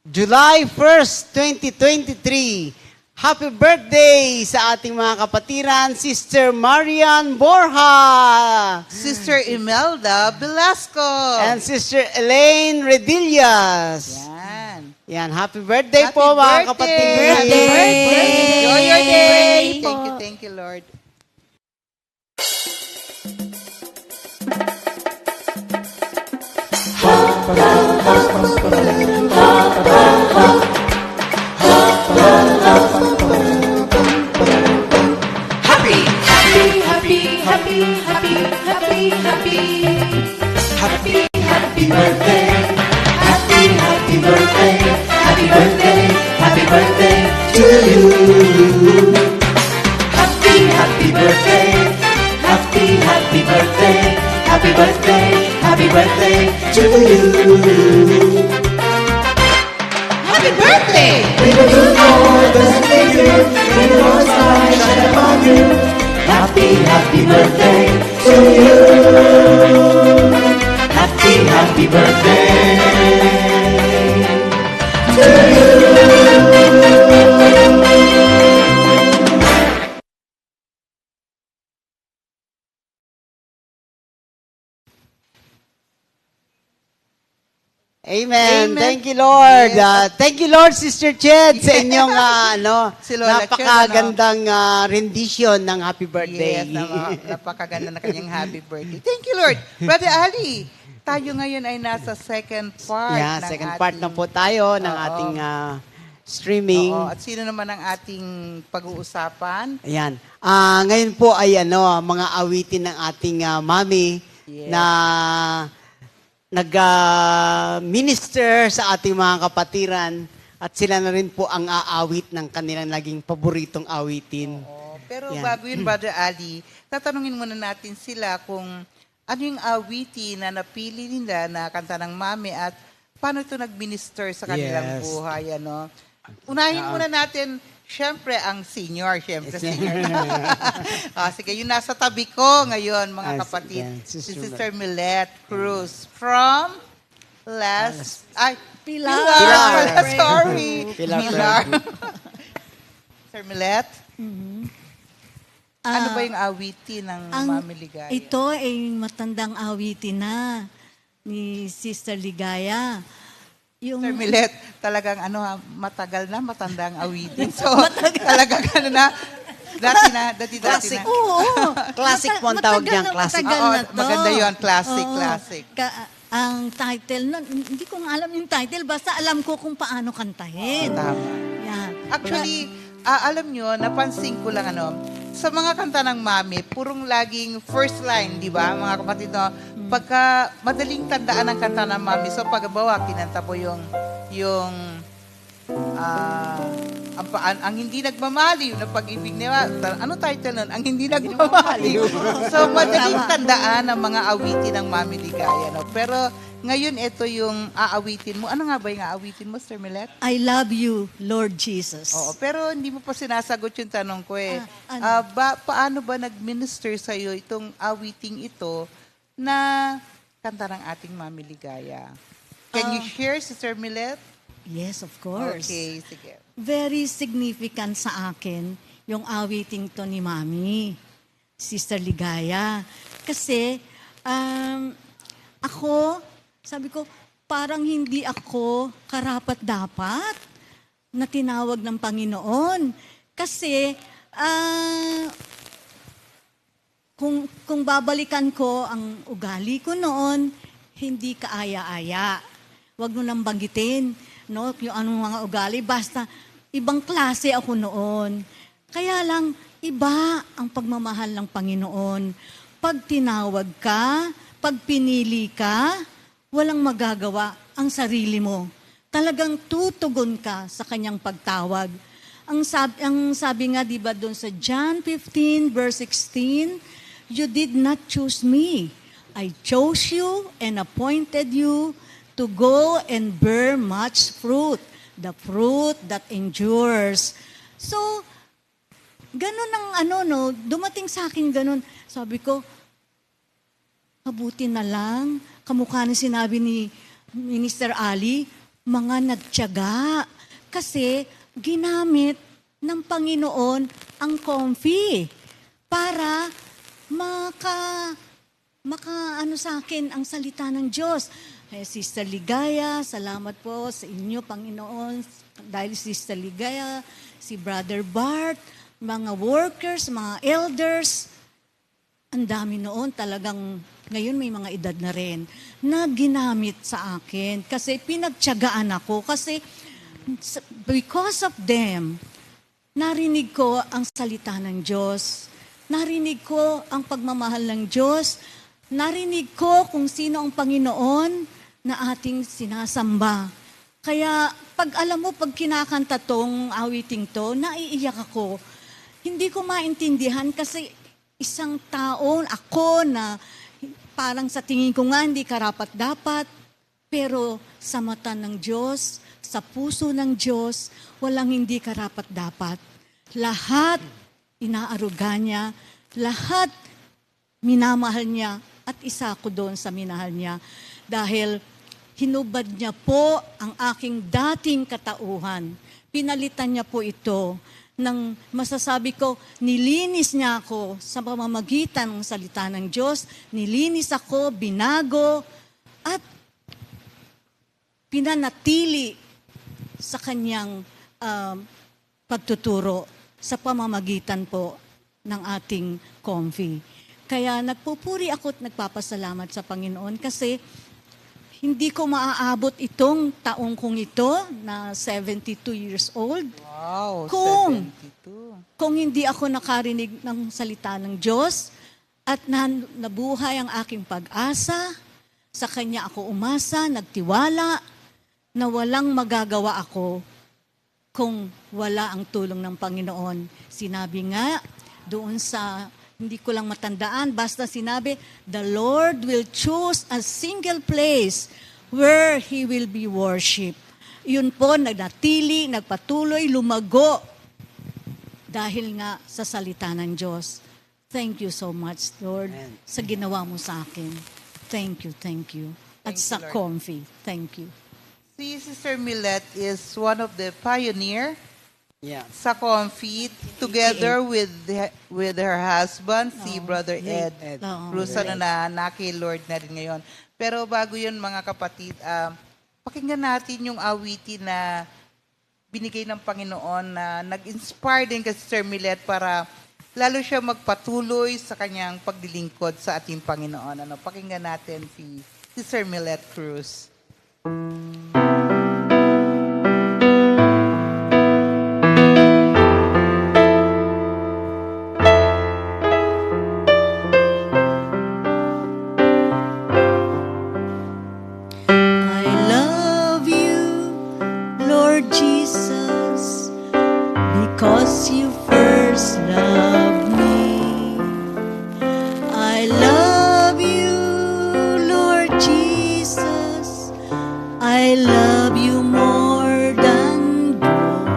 July 1st, 2023. Happy birthday sa ating mga kapatiran, Sister Marian Borja. Sister Imelda Velasco. And Sister Elaine Redillas. Yan. Yan, happy birthday Happy po mga birthday. kapatid. Happy birthday. Enjoy your day. Po. Thank you, Lord. Happy, happy, happy, happy, happy, happy, happy. Happy, happy birthday. Happy, happy birthday. Happy birthday. Happy birthday to you. Happy, happy birthday. Happy, happy birthday. Happy birthday. Happy birthday to you. Happy birthday! May the good Lord bless and thank you. May the Lord's light shine upon you. Happy, happy birthday to you. Happy, happy birthday to you. Amen. Amen. Thank you, Lord. Yes. Thank you, Lord, Sister Ched, sa inyong Si Lola Ched, napakagandang rendition ng happy birthday. Yes, napakaganda na kanyang happy birthday. Thank you, Lord. Brother Ali, tayo ngayon ay nasa second part. Yeah, ng second ating, part na po tayo ng Oo. ating streaming. Oo, at sino naman ang ating pag-uusapan? Ayan. Ngayon po ay mga awitin ng ating mami Yes. na nag-minister sa ating mga kapatiran. At sila na rin po ang aawit ng kanilang naging paboritong awitin. Pero Yan. bago yun, Brother Ali, tatanungin muna natin sila kung ano yung awitin na napili nila na kanta ng mami at paano ito nag-minister sa kanilang Yes. buhay. Ano? Unahin muna natin, syempre, ang senior. Senior. Sige, yung nasa tabi ko ngayon, mga Ah, kapatid. yan, Si Sister Sister Millet Cruz from Pilar. Pilar. Sorry. Pilar. Sir Millet? Ano Ah, ba yung awitin ng Mami Ligaya? Ito ay matandang awitin na ni Sister Ligaya. Yung, Sir Millet, talagang matagal na, matandang awitin. So, talagang dati na. Oo. Classic po ang tawag niyang classic. Matagal Oo, na to. maganda yun, classic, Oo. classic. Ang title nun, hindi ko nga alam yung title, basta alam ko kung paano kantahin. Tama. Yan. Actually, alam nyo, napansin ko lang sa mga kanta ng mami, purong laging first line, di ba, mga kapatid, no? Pagka madaling tandaan ang kanta ng mami, so pagbawa, kinanta po yung ang hindi nagmamaliw na pag-ibig niya. Ano title nun? Ang hindi nagmamaliw. So, madaling tandaan ang mga awitin ng Mami Ligaya. No? Pero, ngayon, ito yung aawitin mo. Ano nga ba yung aawitin mo, Sir Millet? I love you, Lord Jesus. Oo, pero hindi mo pa sinasagot yung tanong ko eh. ano? Paano ba nag-minister sa'yo itong awiting ito na kanta ng ating Mami Ligaya? Can you share, Sister Millet? Yes, of course. Okay, sige. Very significant sa akin yung awiting to ni Mami, Sister Ligaya. Kasi, ako, sabi ko, parang hindi ako karapat-dapat na tinawag ng Panginoon. Kasi, kung babalikan ko ang ugali ko noon, hindi kaaya-aya. Huwag mo nang banggitin, no, yung anong mga ugali. Basta, ibang klase ako noon. Kaya lang, iba ang pagmamahal ng Panginoon. Pag tinawag ka, pag pinili ka, walang magagawa ang sarili mo. Talagang tutugon ka sa kanyang pagtawag. Ang sabi nga, di ba, doon sa John 15, verse 16, you did not choose me. I chose you and appointed you to go and bear much fruit, the fruit that endures. So, ganun ang dumating sa akin ganun. Sabi ko, mabuti na lang, kamukha ni sinabi ni Minister Ali, mga nagtiyaga. Kasi ginamit ng Panginoon ang comfy para sa akin ang salita ng Diyos. Sister Ligaya, salamat po sa inyo, Panginoon. Dahil Sister Ligaya, si Brother Bart, mga workers, mga elders, ang dami noon talagang, ngayon may mga edad na rin, na ginamit sa akin. Kasi pinagtiyagaan ako. Kasi because of them, narinig ko ang salita ng Diyos. Narinig ko ang pagmamahal ng Diyos. Narinig ko kung sino ang Panginoon na ating sinasamba. Kaya pag kinakanta tong awiting to, naiiyak ako. Hindi ko maintindihan kasi isang tao, ako na parang sa tingin ko nga hindi karapat-dapat, pero sa mata ng Diyos, sa puso ng Diyos, walang hindi karapat-dapat. Lahat inaaruga niya, lahat minamahal niya, at isa ko doon sa minahal niya. Dahil hinubad niya po ang aking dating katauhan. Pinalitan niya po ito ng masasabi ko, nilinis niya ako sa pamamagitan ng salita ng Diyos, nilinis ako, binago, at pinanatili sa kanyang pagtuturo sa pamamagitan po ng ating comfy. Kaya nagpupuri ako at nagpapasalamat sa Panginoon kasi hindi ko maaabot itong taong kong ito na 72 years old. Wow, Kung 72. Kung hindi ako nakarinig ng salita ng Diyos at nabuhay ang aking pag-asa, sa Kanya ako umasa, nagtiwala, na walang magagawa ako kung wala ang tulong ng Panginoon. Sinabi nga doon sa, hindi ko lang matandaan, basta sinabi, the Lord will choose a single place where He will be worshipped. Yun po, nagpatuloy, lumago dahil nga sa salita ng Diyos. Thank you so much, Lord, sa ginawa mo sa akin. Thank you, thank you. At Thank sa you, Lord. Comfy, thank you. Si Sister Millet is one of the pioneer Yeah. sa Comfy together with her husband, si Brother Ed. Oo. Cruz, na naki-Lord na rin ngayon. Pero bago yun, mga kapatid, pakinggan natin yung awitin na binigay ng Panginoon na nag-inspire din kay Sister Millet para lalo siya magpatuloy sa kanyang paglilingkod sa ating Panginoon. Pakinggan natin si Sister Millet Cruz. I love you, Lord Jesus, because you first loved me. I love you, Lord Jesus, I love you more than gold.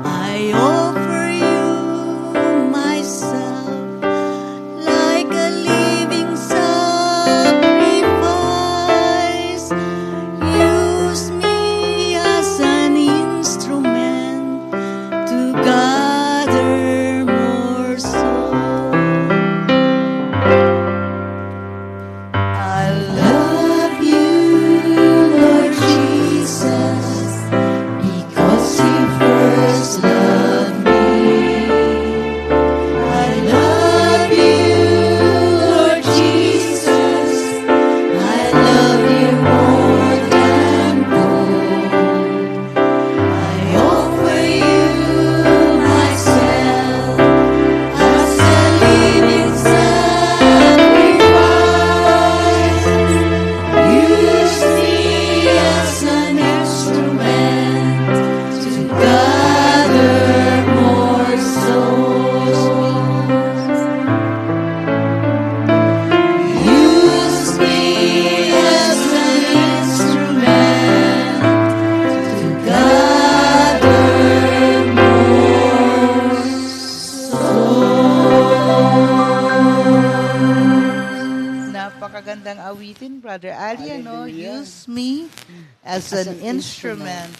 I offer you myself like a living sacrifice. Use me as an instrument to gather more souls. I love you, Lord Jesus, because you first loved me. I love you, Lord Jesus, I love you more than gold. I offer you myself as a living sacrifice. Use me as an instrument to gather more souls. Use me as an instrument to gather more souls. Napakagandang awitin, Brother Ali. Use me as an instrument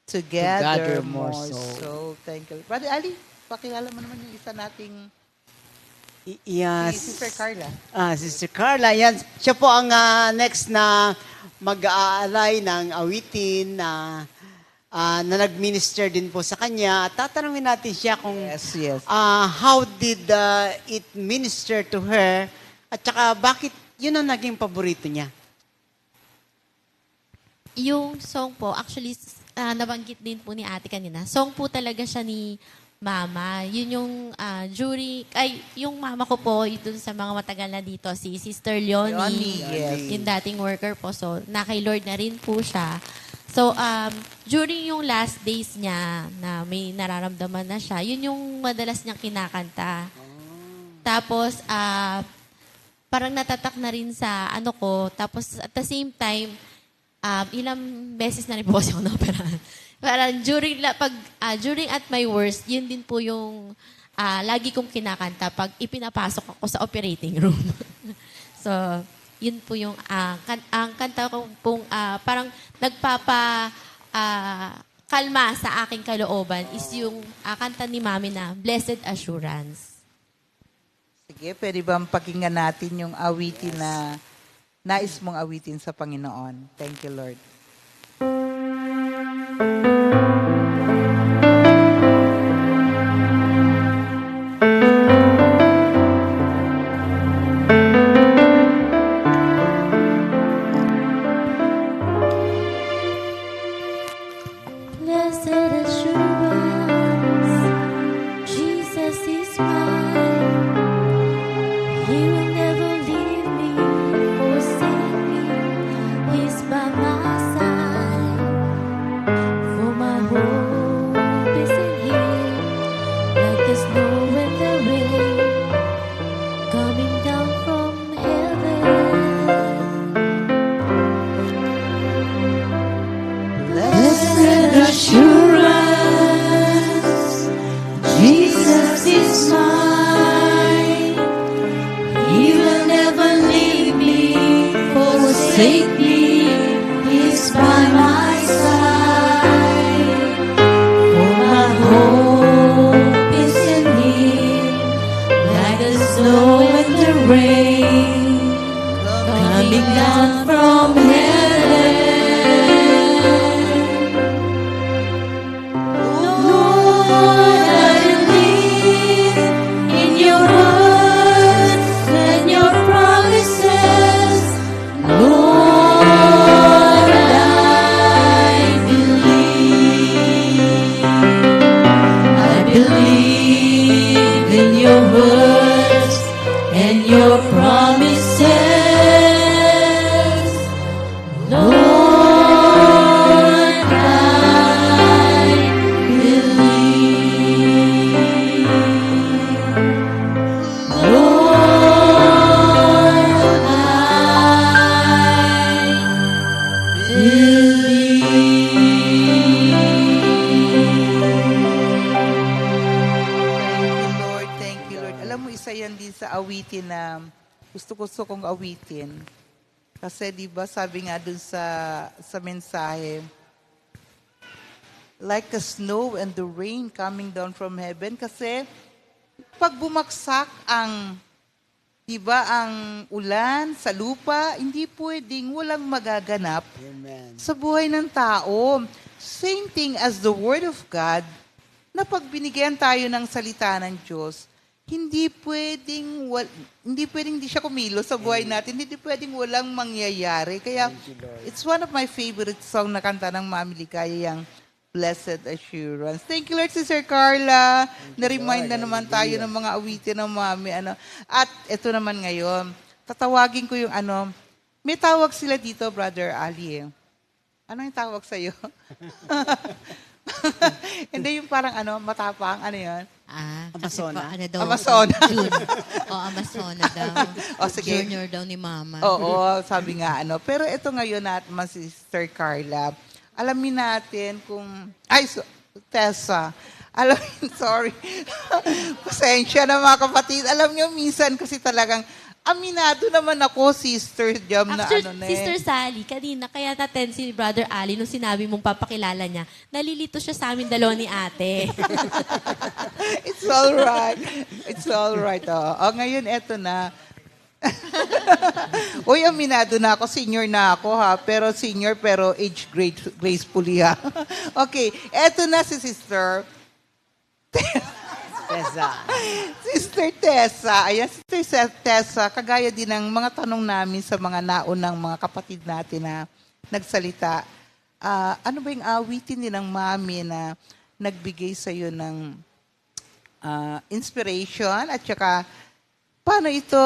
to gather more soul. Thank you. Brother Ali, pakilala mo naman yung isa nating Yes. si Sister Carla. Sister Carla, yan. Siya po ang next na mag-aalay ng awitin na nag-minister din po sa kanya. At tatanungin natin siya kung Yes. how did it minister to her at saka bakit yun ang naging paborito niya. Yung song po, actually, nabanggit din po ni ate kanina. Song po talaga siya ni Mama. Yun yung yung mama ko po, dun sa mga matagal na dito, si Sister Leonie. Yes. Yung dating worker po. So, kay Lord na rin po siya. So, during yung last days niya na may nararamdaman na siya, yun yung madalas niyang kinakanta. Tapos, parang natatak na rin sa ano ko. Tapos, at the same time, ilang beses na rin po kasi ako na-operahan. Parang during at my worst, yun din po yung lagi kong kinakanta pag ipinapasok ako sa operating room. So, yun po yung ang kanta ko pong parang kalma sa aking kalooban is yung kanta ni Mami na Blessed Assurance. Sige, pwede bang pakinggan natin yung awitin na nais mong awitin sa Panginoon? Thank you, Lord. Blessed assurance, Jesus is mine. He will never leave me, forsake me. He's by my side for my whole assurance, Jesus is mine. He will never leave me, forsake me. He's by my side. For my hope is in Him, like the snow and the rain, coming down from heaven. Lord, I believe in your words and your promises. Lord, I believe in your words and your promises. Lord, I believe. Lord, I Thank you, Lord. Alam mo, isa yan din sa awitin na gusto kong awitin. Kasi di ba sabi nga dun sa mensahe, like the snow and the rain coming down from heaven. Kasi pag bumagsak ang, di ba, ang ulan sa lupa, hindi pwedeng walang magaganap sa buhay ng tao. Same thing as the Word of God, na pag binigyan tayo ng salita ng Diyos, hindi pwedeng hindi siya kumilos sa buhay natin. Hindi pwedeng walang mangyayari. Kaya it's one of my favorite song na kanta ng Mami Ligaya, yung Blessed Assurance. Thank you, Lord, Sister Carla. Na-remind na naman tayo ng mga awitin ng Mami. At ito naman ngayon, tatawagin ko yung may tawag sila dito, Brother Ali. Ano yung tawag sa'yo? Hindi yung parang matapang, ano yun? Kasi Amazona. pa, ano daw, Amazona. June. Amazona daw. O, sige. Junior daw ni Mama. Oo, sabi nga Pero ito ngayon natin, si Sister Carla, alamin natin kung, Tessa, sorry. Pasensya na mga kapatid. Alam nyo, minsan kasi talagang, aminado naman ako, Sister Jam, na Actually, Sister Sally, kanina, kaya natin si Brother Ali, nung sinabi mong papakilala niya, nalilito siya sa amin dalawa ni ate. It's all right. It's all right. Ngayon, eto na. Uy, aminado na ako. Senior na ako, ha? Pero age gracefully, ha? Okay. Eto na si Sister Tessa. Sister Tessa. Ayan, Sister Tessa, kagaya din ng mga tanong namin sa mga naunang mga kapatid natin na nagsalita. Ano ba yung awitin din ng Mami na nagbigay sa iyo ng inspiration at saka paano ito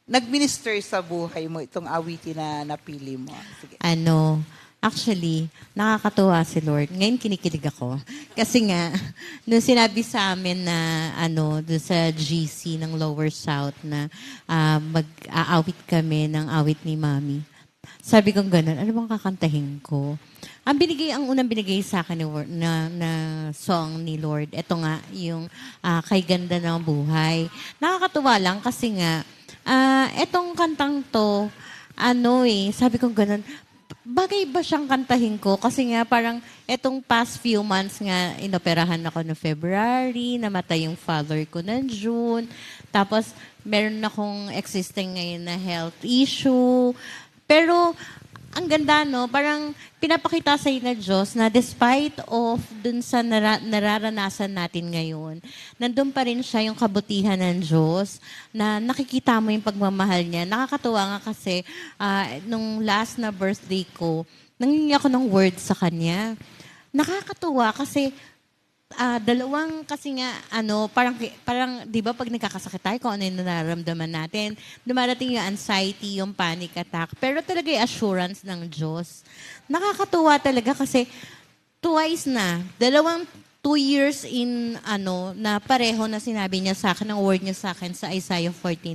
nag-minister sa buhay mo, itong awitin na napili mo? Sige. Actually, nakakatuwa si Lord. Ngayon kinikilig ako. Kasi nga, nung sinabi sa amin na doon sa GC ng Lower South na mag-aawit kami ng awit ni Mami. Sabi ko gano'n, ano bang kakantahin ko? Ang unang binigay sa akin na song ni Lord, ito nga, yung Kay Ganda ng Buhay. Nakakatuwa lang kasi nga, etong kantang to, sabi ko gano'n, bagay ba siyang kantahin ko? Kasi nga parang etong past few months nga, inoperahan ako no February, namatay yung father ko ng June, tapos meron akong existing ngayon na health issue. Pero ang ganda, no? Parang pinapakita sa na Diyos na despite of dun sa nararanasan natin ngayon, nandun pa rin siya yung kabutihan ng Diyos na nakikita mo yung pagmamahal niya. Nakakatuwa nga kasi nung last na birthday ko, nangingi ako ng word sa kanya. Nakakatuwa kasi kasi nga, parang, di ba, pag nagkakasakit tayo, kung ano yung nararamdaman natin, dumarating yung anxiety, yung panic attack, pero talaga yung assurance ng Diyos. Nakakatuwa talaga kasi twice na, 2 years in, na pareho na sinabi niya sa akin, ang word niya sa akin sa Isaiah 49,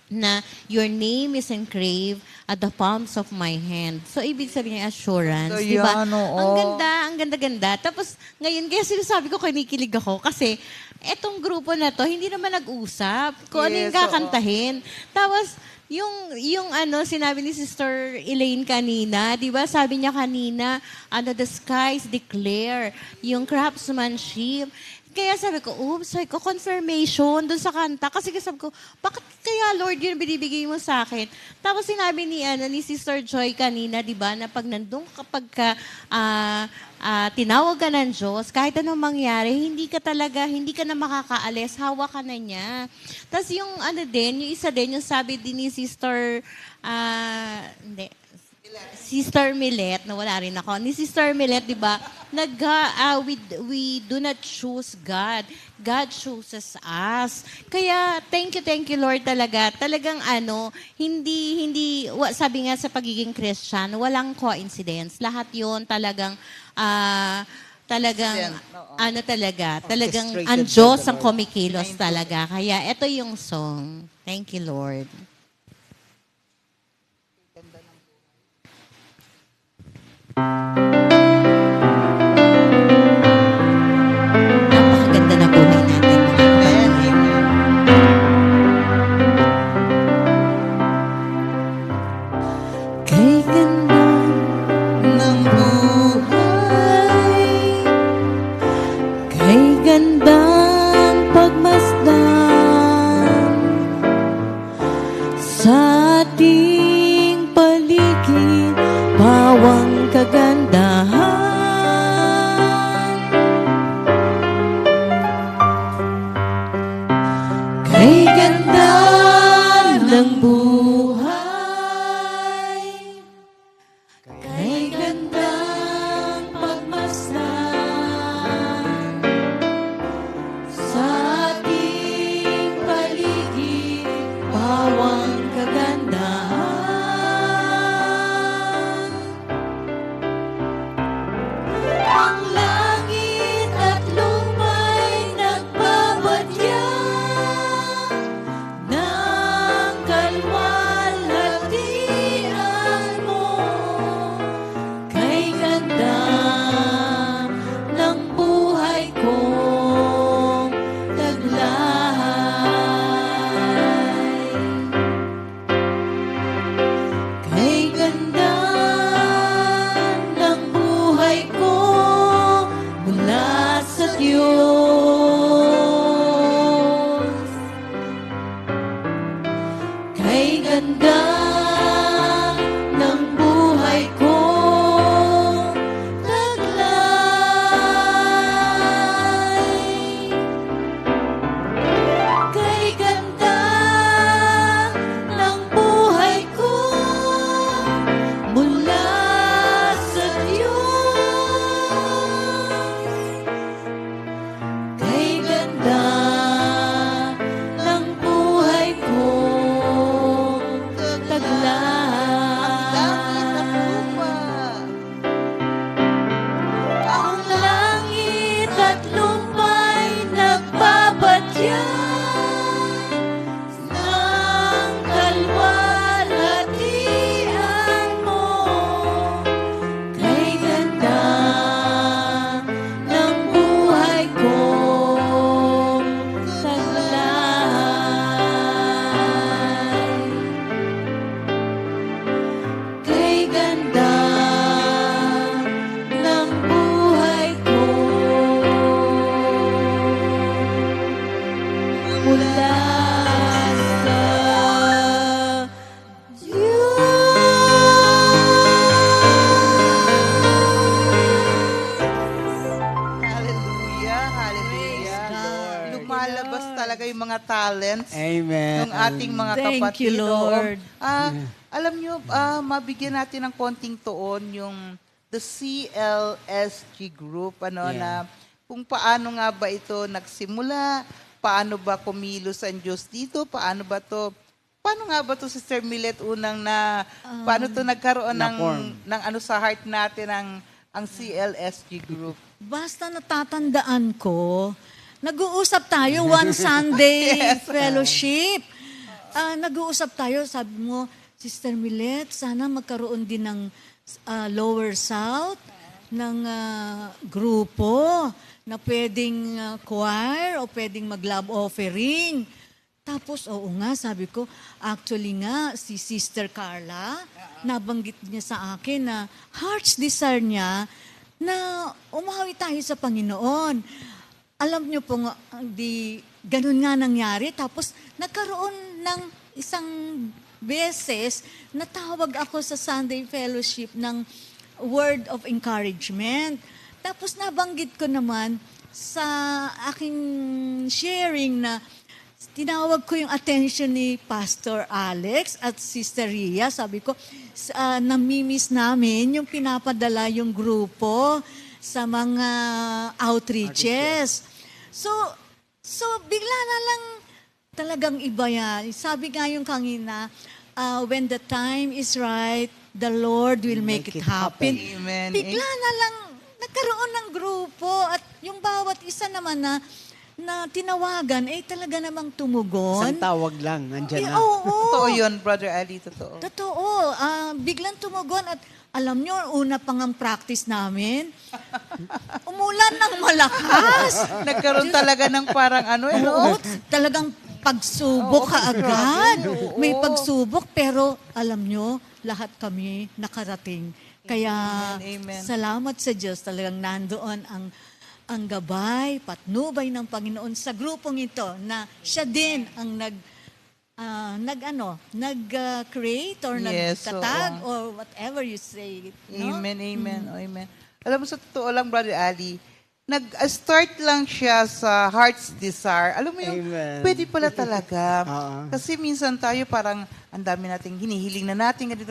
na your name is engraved at the palms of my hand. So, ibig sabihin assurance, So, di ba? yan, oo. Ang ganda-ganda. Tapos, ngayon, kaya sinasabi ko, kinikilig ako kasi etong grupo na to, hindi naman nag-usap kung ano yung Yes, oo. kakantahin. Tapos, yung sinabi ni Sister Elaine kanina, di ba? Sabi niya kanina, the skies declare, yung craftsmanship. Kaya sabi ko, confirmation dun sa kanta. Kasi sabi ko, bakit kaya Lord yun binibigay mo sa akin? Tapos sinabi ni Sister Joy kanina, di ba, na pag nandun kapag tinawag ka ng Diyos, kahit anong mangyari, hindi ka na makakaalis, hawak ka na niya. Tapos yung yung isa din, yung sabi din ni Sister, Sister Millet, nawala rin ako. Ni Sister Millet, di ba, we do not choose God. God chooses us. Kaya, thank you, Lord, talaga. Talagang sabi nga sa pagiging Christian, walang coincidence. Lahat yun talagang, talagang Orchestrated ang by Diyos the ang Lord. kumikilos talaga. Kaya, ito yung song. Thank you, Lord. Napakaganda na buhay natin, mga kapatid. Kay ganda ng buhay, kay gandang pagmasdan sa ating paligid, bawang kagandahan. Kay ganda ng buhay, kay gandang pagmasdan sa ating paligid, bawang kagandahan. Ang langit at luma'y nagbabadya ng kalwalhatian mo. Kay ganda ng buhay kong taglay. Kay ganda ng buhay ko mula sa Diyos. Kay ganda ng buhay ko taglay. Kay ganda ng buhay ko mula sa Diyos. Kay ganda ng buhay ko ang langit at lupa'y nagbabadya ng kalwalhatian mo. Kay ganda ng buhay kong taglay. Kay ganda ng buhay ko mula sa Hallelujah, hallelujah. Lumalabas talaga yung mga talents Amen. ng ating mga Thank kapatid. you, Lord. Alam nyo, mabigyan natin ng konting tuon yung the CLSG group, na kung paano nga ba ito nagsimula, paano ba kumilos ang Diyos dito, paano nga ba to Sister Millet paano to nagkaroon ng sa heart natin ang CLSG group? Basta natatandaan ko, nag-uusap tayo one Sunday fellowship. nag-uusap tayo, sabi mo, Sister Milet, sana magkaroon din ng Lower South, ng grupo na pwedeng choir o pwedeng mag-love offering. Tapos, oo nga, sabi ko, actually nga, si Sister Carla, nabanggit niya sa akin na heart's desire niya na umahawi tayo sa Panginoon. Alam niyo po, ganun nga nangyari. Tapos, nagkaroon ng isang beses, natawag ako sa Sunday Fellowship ng word of encouragement. Tapos, nabanggit ko naman sa aking sharing na tinawag ko yung attention ni Pastor Alex at Sister Ria. Sabi ko, namimiss namin yung pinapadala yung grupo sa mga outreaches. So bigla na lang talagang iba yan. Sabi nga yung kanina, when the time is right, the Lord will make it happen. Amen. Bigla na lang nagkaroon ng grupo at yung bawat isa naman na tinawagan, talaga namang tumugon. Isang tawag lang, nandyan na. Oo. Totoo yun, Brother Ali, totoo. Totoo. Biglang tumugon at alam nyo, una pang ang practice namin, umulan ng malakas. Nagkaroon talaga ng parang Oo, talagang pagsubok agad. May pagsubok, pero alam nyo, lahat kami nakarating. Kaya Amen. salamat sa Diyos, talagang nandoon ang gabay, patnubay ng Panginoon sa grupong ito na siya din ang nag-create or Yes, nagtatag oo. or whatever you say. No? Amen, amen, amen. Alam mo, sa totoo lang, Brother Ali, nag-start lang siya sa heart's desire. Alam mo yung, Amen. pwede pala talaga. Oo. Kasi minsan tayo parang, ang dami nating hinihiling na natin, ganito.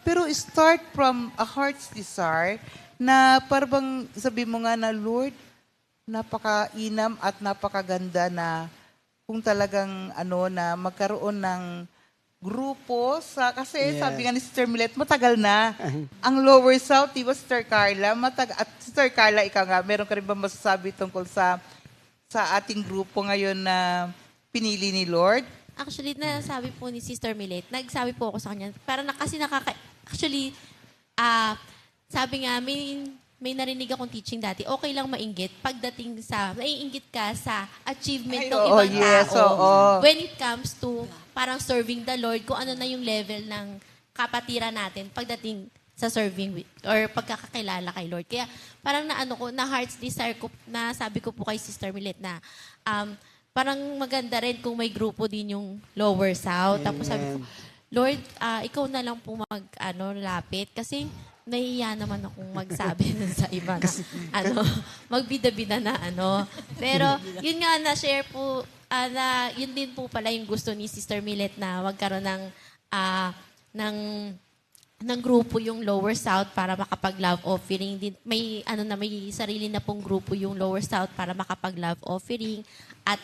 Pero start from a heart's desire na parang sabi mo nga na, Lord, napaka-inam at napakaganda na kung talagang na magkaroon ng grupo kasi sabi nga ni Sister Milet, matagal na. Ang Lower South, di ba, Sister Carla? At Sister Carla, ikaw nga, meron ka rin ba masasabi tungkol sa ating grupo ngayon na pinili ni Lord? Actually, nasabi po ni Sister Milet, nagsabi po ako sa kanya, actually, sabi nga, may narinig akong teaching dati, okay lang mainggit pagdating naiinggit ka sa achievement ng ibang tao. When it comes to parang serving the Lord, kung ano na yung level ng kapatiran natin pagdating sa serving or pagkakakilala kay Lord. Kaya parang na heart's desire ko, na sabi ko po kay Sister Milet na parang maganda rin kung may grupo din yung Lower South. Tapos sabi ko, Lord, ikaw na lang po lapit kasi nahiya naman akong magsabi sa iba na, magbida-bida na Pero, yun nga, na-share po, yun din po pala yung gusto ni Sister Milet na magkaroon ng grupo yung Lower South para makapag-love offering. May sarili na pong grupo yung Lower South para makapag-love offering. At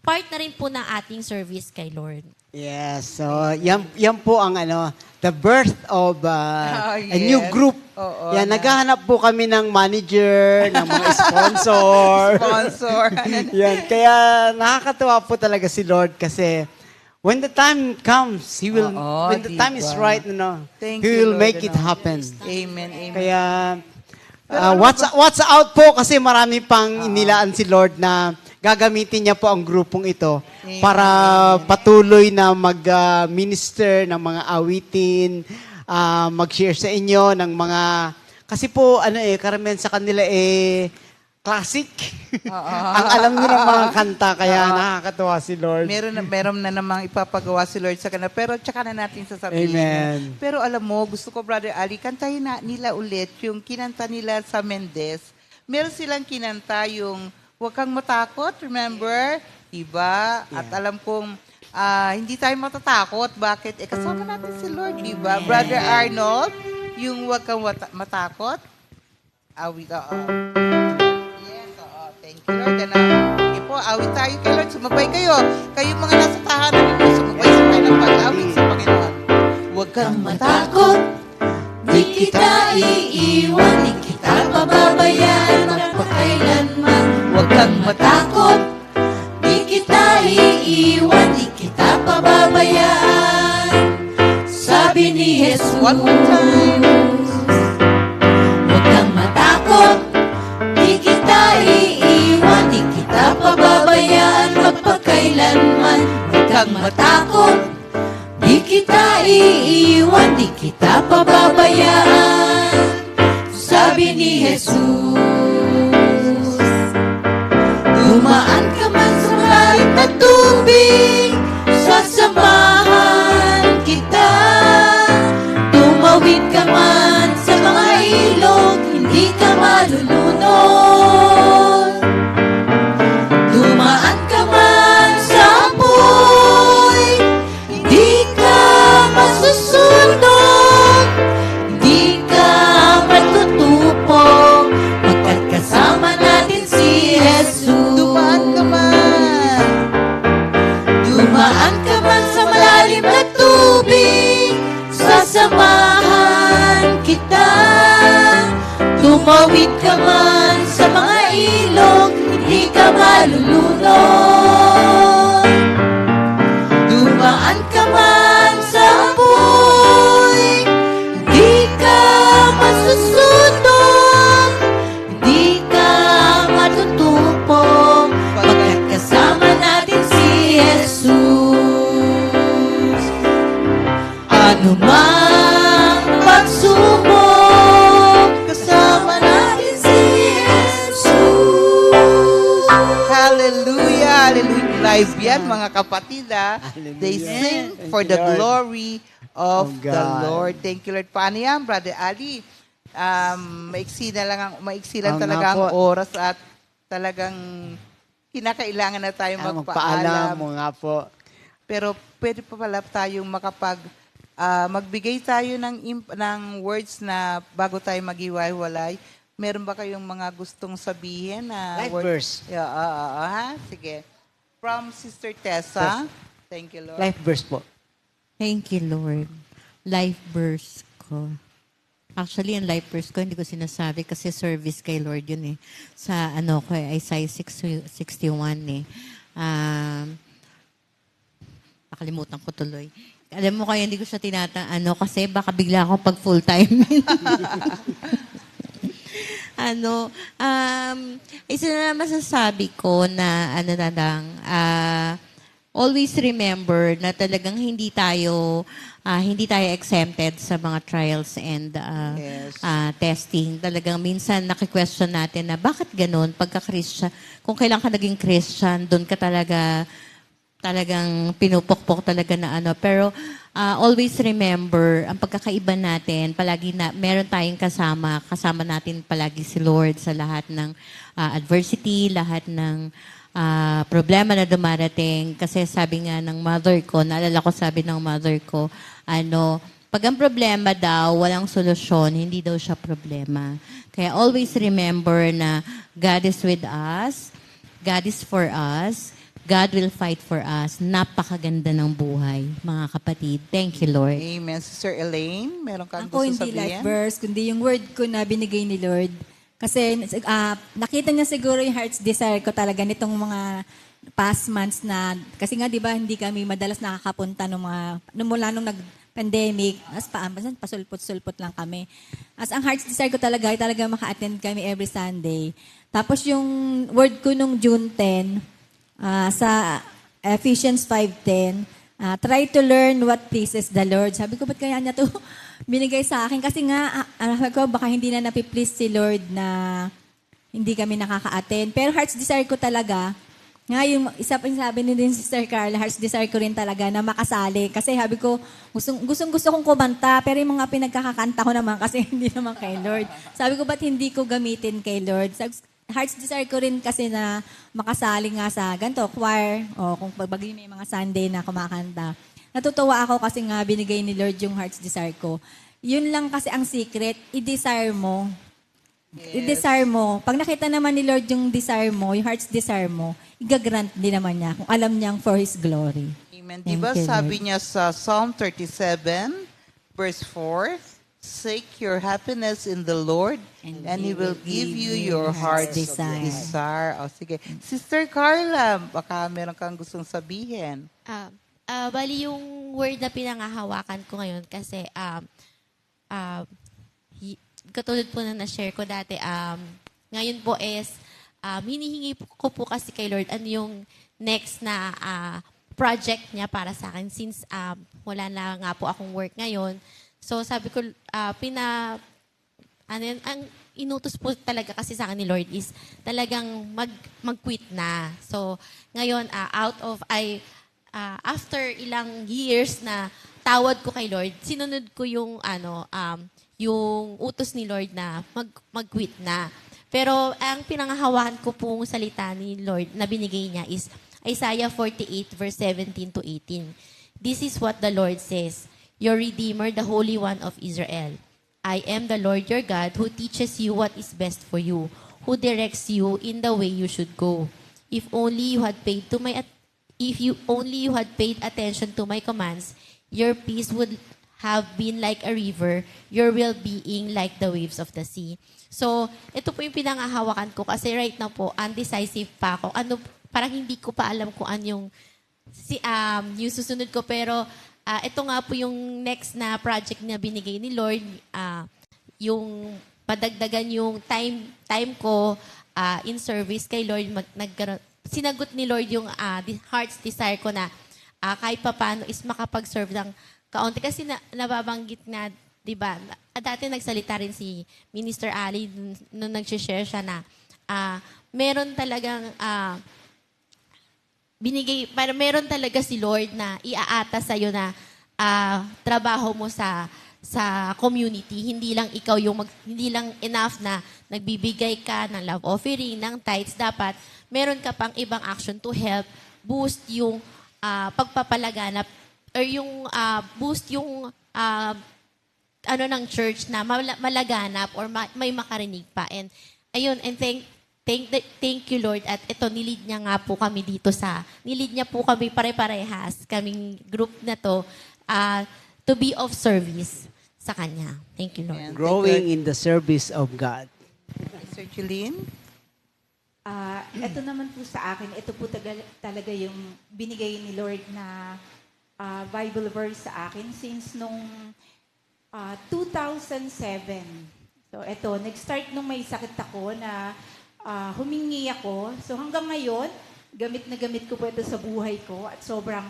part na rin po ng ating service kay Lord. Yes, so yan po ang the birth of a new group. Yan, naghahanap po kami ng manager, ng mga sponsor. Yan, kaya nakakatuwa po talaga si Lord kasi when the time comes, He will, when the time is right, Thank He you, will Lord, make it happen. Amen, amen. Kaya, watch out po kasi marami pang inilaan si Lord na gagamitin niya po ang grupong ito para patuloy na mag-minister ng mga awitin, mag-share sa inyo ng mga, kasi po, karamihan sa kanila classic. Ang alam nyo ng mga kanta, kaya nakakatuwa si Lord. Meron na namang ipapagawa si Lord sa kanila, pero tsaka na natin sasabihin. Amen. Pero alam mo, gusto ko, Brother Ali, kantahin nila ulit yung kinanta nila sa Mendez. Meron silang kinanta yung Huwag Kang Matakot, remember? Diba? Yeah. At alam kong hindi tayo matatakot. Bakit? Kasama natin si Lord, diba? Yeah. Brother Arnold, yung Huwag Kang Matakot. Awit, Yes, thank you, Lord. Sige po, awit tayo kay Lord. Sumabay kayo. Kayong mga nasa tahanan ninyo, sumabay sa kayo ng pag-awit sa Panginoon. Huwag kang matakot, di kita iiwan, di kita pababayaan magpakailanman. Huwag kang matakot, di kita iiwan, di kita pababayaan. Sabi ni Jesus, One more time. huwag kang matakot, di kita iiwan, di kita pababayaan magpakailanman. Huwag kang matakot, di kita iiwan, di kita pababayaan. Sabi ni Jesus, dumaan ka man sa malalim na tubig, sasamahan kita. Tumawid ka man sa mga ilog, hindi ka malulunod. Dumaan ka man sa apoy, hindi ka masusunog, hindi ka matutupong, pagkat kasama natin si Jesus. Dumaan ka man. Dumaan ka man sa malalim na tubig, sasamahan kita. Tumawid ka man sa mga ilog, hindi ka malulunod. Dumaan ka man sa apoy, hindi ka masusunog, hindi ka matutupong, pagkat kasama natin si Jesus. Ano mang pagsubok, kasama natin si Jesus. Hallelujah, hallelujah. Live yan, mga kapatid. They sing for the glory of Of the God. Lord. Thank you, Lord. Paano yan, Brother Ali? Maiksi lang Oo nga talaga ang po. oras at talagang kinakailangan na tayong Magpaalam magpaalam. mo nga po. Pero pwede pa pala tayong magbigay tayo ng words na bago tayo mag-iwalay. Meron ba kayong mga gustong sabihin na Life word? verse. Yeah, ha? Sige. From Sister Tessa. Thank you, Lord. Life verse po. Thank you, Lord. Life verse ko. Actually, ang life verse ko, hindi ko sinasabi kasi service kay Lord yun eh. Sa ko, Isaiah 61 eh. Nakalimutan ko tuloy. Alam mo kaya hindi ko siya kasi baka bigla ako pag full time. Isa na masasabi ko na always remember na talagang hindi tayo exempted sa mga trials and testing. Talagang minsan naki-question natin na bakit ganun pagka-Christian. Kung kailan ka naging Christian, doon ka talagang pinupukpok talaga na Pero always remember, ang pagkakaiba natin, palagi meron tayong kasama natin palagi si Lord sa lahat ng adversity, lahat ng problema na dumarating. Kasi sabi nga ng mother ko, naalala ko sabi ng mother ko, pag ang problema daw, walang solusyon, hindi daw siya problema. Kaya always remember na God is with us, God is for us, God will fight for us. Napakaganda ng buhay, mga kapatid. Thank you, Lord. Amen. Sister Elaine, meron kang Ako gusto hindi sabihin? life verse, kundi yung word ko na binigay ni Lord. Kasi nakita niya siguro yung heart's desire ko talaga nitong mga past months na, kasi nga di ba hindi kami madalas nakakapunta mula nung nag-pandemic, pasulpot-sulpot lang kami. As ang heart's desire ko talaga maka-attend kami every Sunday. Tapos yung word ko nung June 10, sa Ephesians 5:10, try to learn what pleases the Lord. Sabi ko, ba't kaya niya to binigay sa akin? Kasi nga, baka hindi na napiplease si Lord na hindi kami nakaka-attend. Pero heart's desire ko talaga, nga yung isa pa yung sabi ni din Sister Carla, heart's desire ko rin talaga na makasali. Kasi sabi ko, gusto kong kumanta, pero yung mga pinagkakakanta ko naman kasi hindi naman kay Lord. Sabi ko, ba't hindi ko gamitin kay Lord? Heart's desire ko rin kasi na makasali nga sa ganito, choir, o kung pagbagay may mga Sunday na kumakanta. Natutuwa ako kasi nga binigay ni Lord yung heart's desire ko. Yun lang kasi ang secret, i-desire mo. Yes. I-desire mo. Pag nakita naman ni Lord yung desire mo, yung heart's desire mo, i-grant din naman niya kung alam niyang for His glory. Amen. Thank Diba you, sabi Lord. niya sa Psalm 37, verse 4, seek your happiness in the Lord, and He will give you your heart's desire. O sige. Sister Carla, baka meron kang gustong sabihin. Bali yung word na pinangahawakan ko ngayon kasi katulad po na na-share ko dati, ngayon po is hinihingi ko po kasi kay Lord ano yung next na project niya para sa akin since wala na nga po akong work ngayon. So sabi ko, ang inutos po talaga kasi sa akin ni Lord is talagang mag-quit na. So ngayon, after ilang years na tawad ko kay Lord, sinunod ko yung yung utos ni Lord na mag-quit na. Pero ang pinangahawakan ko pong salita ni Lord na binigay niya is Isaiah 48 verse 17 to 18. This is what the Lord says, your Redeemer, the Holy One of Israel. I am the Lord your God who teaches you what is best for you, who directs you in the way you should go. If only you had paid attention to my commands, your peace would have been like a river, your well-being like the waves of the sea. So, ito po yung pinangahawakan ko kasi right now po, undecisive pa ako. Parang hindi ko pa alam kung ano yung susunod ko. Pero, ito nga po yung next na project na binigay ni Lord, yung padagdagan yung time ko in service kay Lord. Sinagot ni Lord yung heart's desire ko na kahit paano is makapag-serve ng kaunti. Kasi nababanggit na, di ba, dati nagsalita rin si Minister Ali nung nag-share siya na meron talagang meron talaga si Lord na iaata sa'yo na trabaho mo sa community. Hindi lang ikaw hindi lang enough na nagbibigay ka ng love offering, ng tithes. Dapat meron ka pang ibang action to help boost yung pagpapalaganap or yung boost yung ng church na malaganap or may makarinig pa. And ayun, and thank you Lord at ito nilid niya nga po kami nilid niya po kami pare-parehas, kaming group na to to be of service sa Kanya. Thank you Lord. Amen. Growing in the service of God. Sir Julene? Ito naman po sa akin, ito po talaga yung binigay ni Lord na Bible verse sa akin since nung 2007. So ito, nag-start nung may sakit ako na humingi ako. So hanggang ngayon, gamit na gamit ko po ito sa buhay ko at sobrang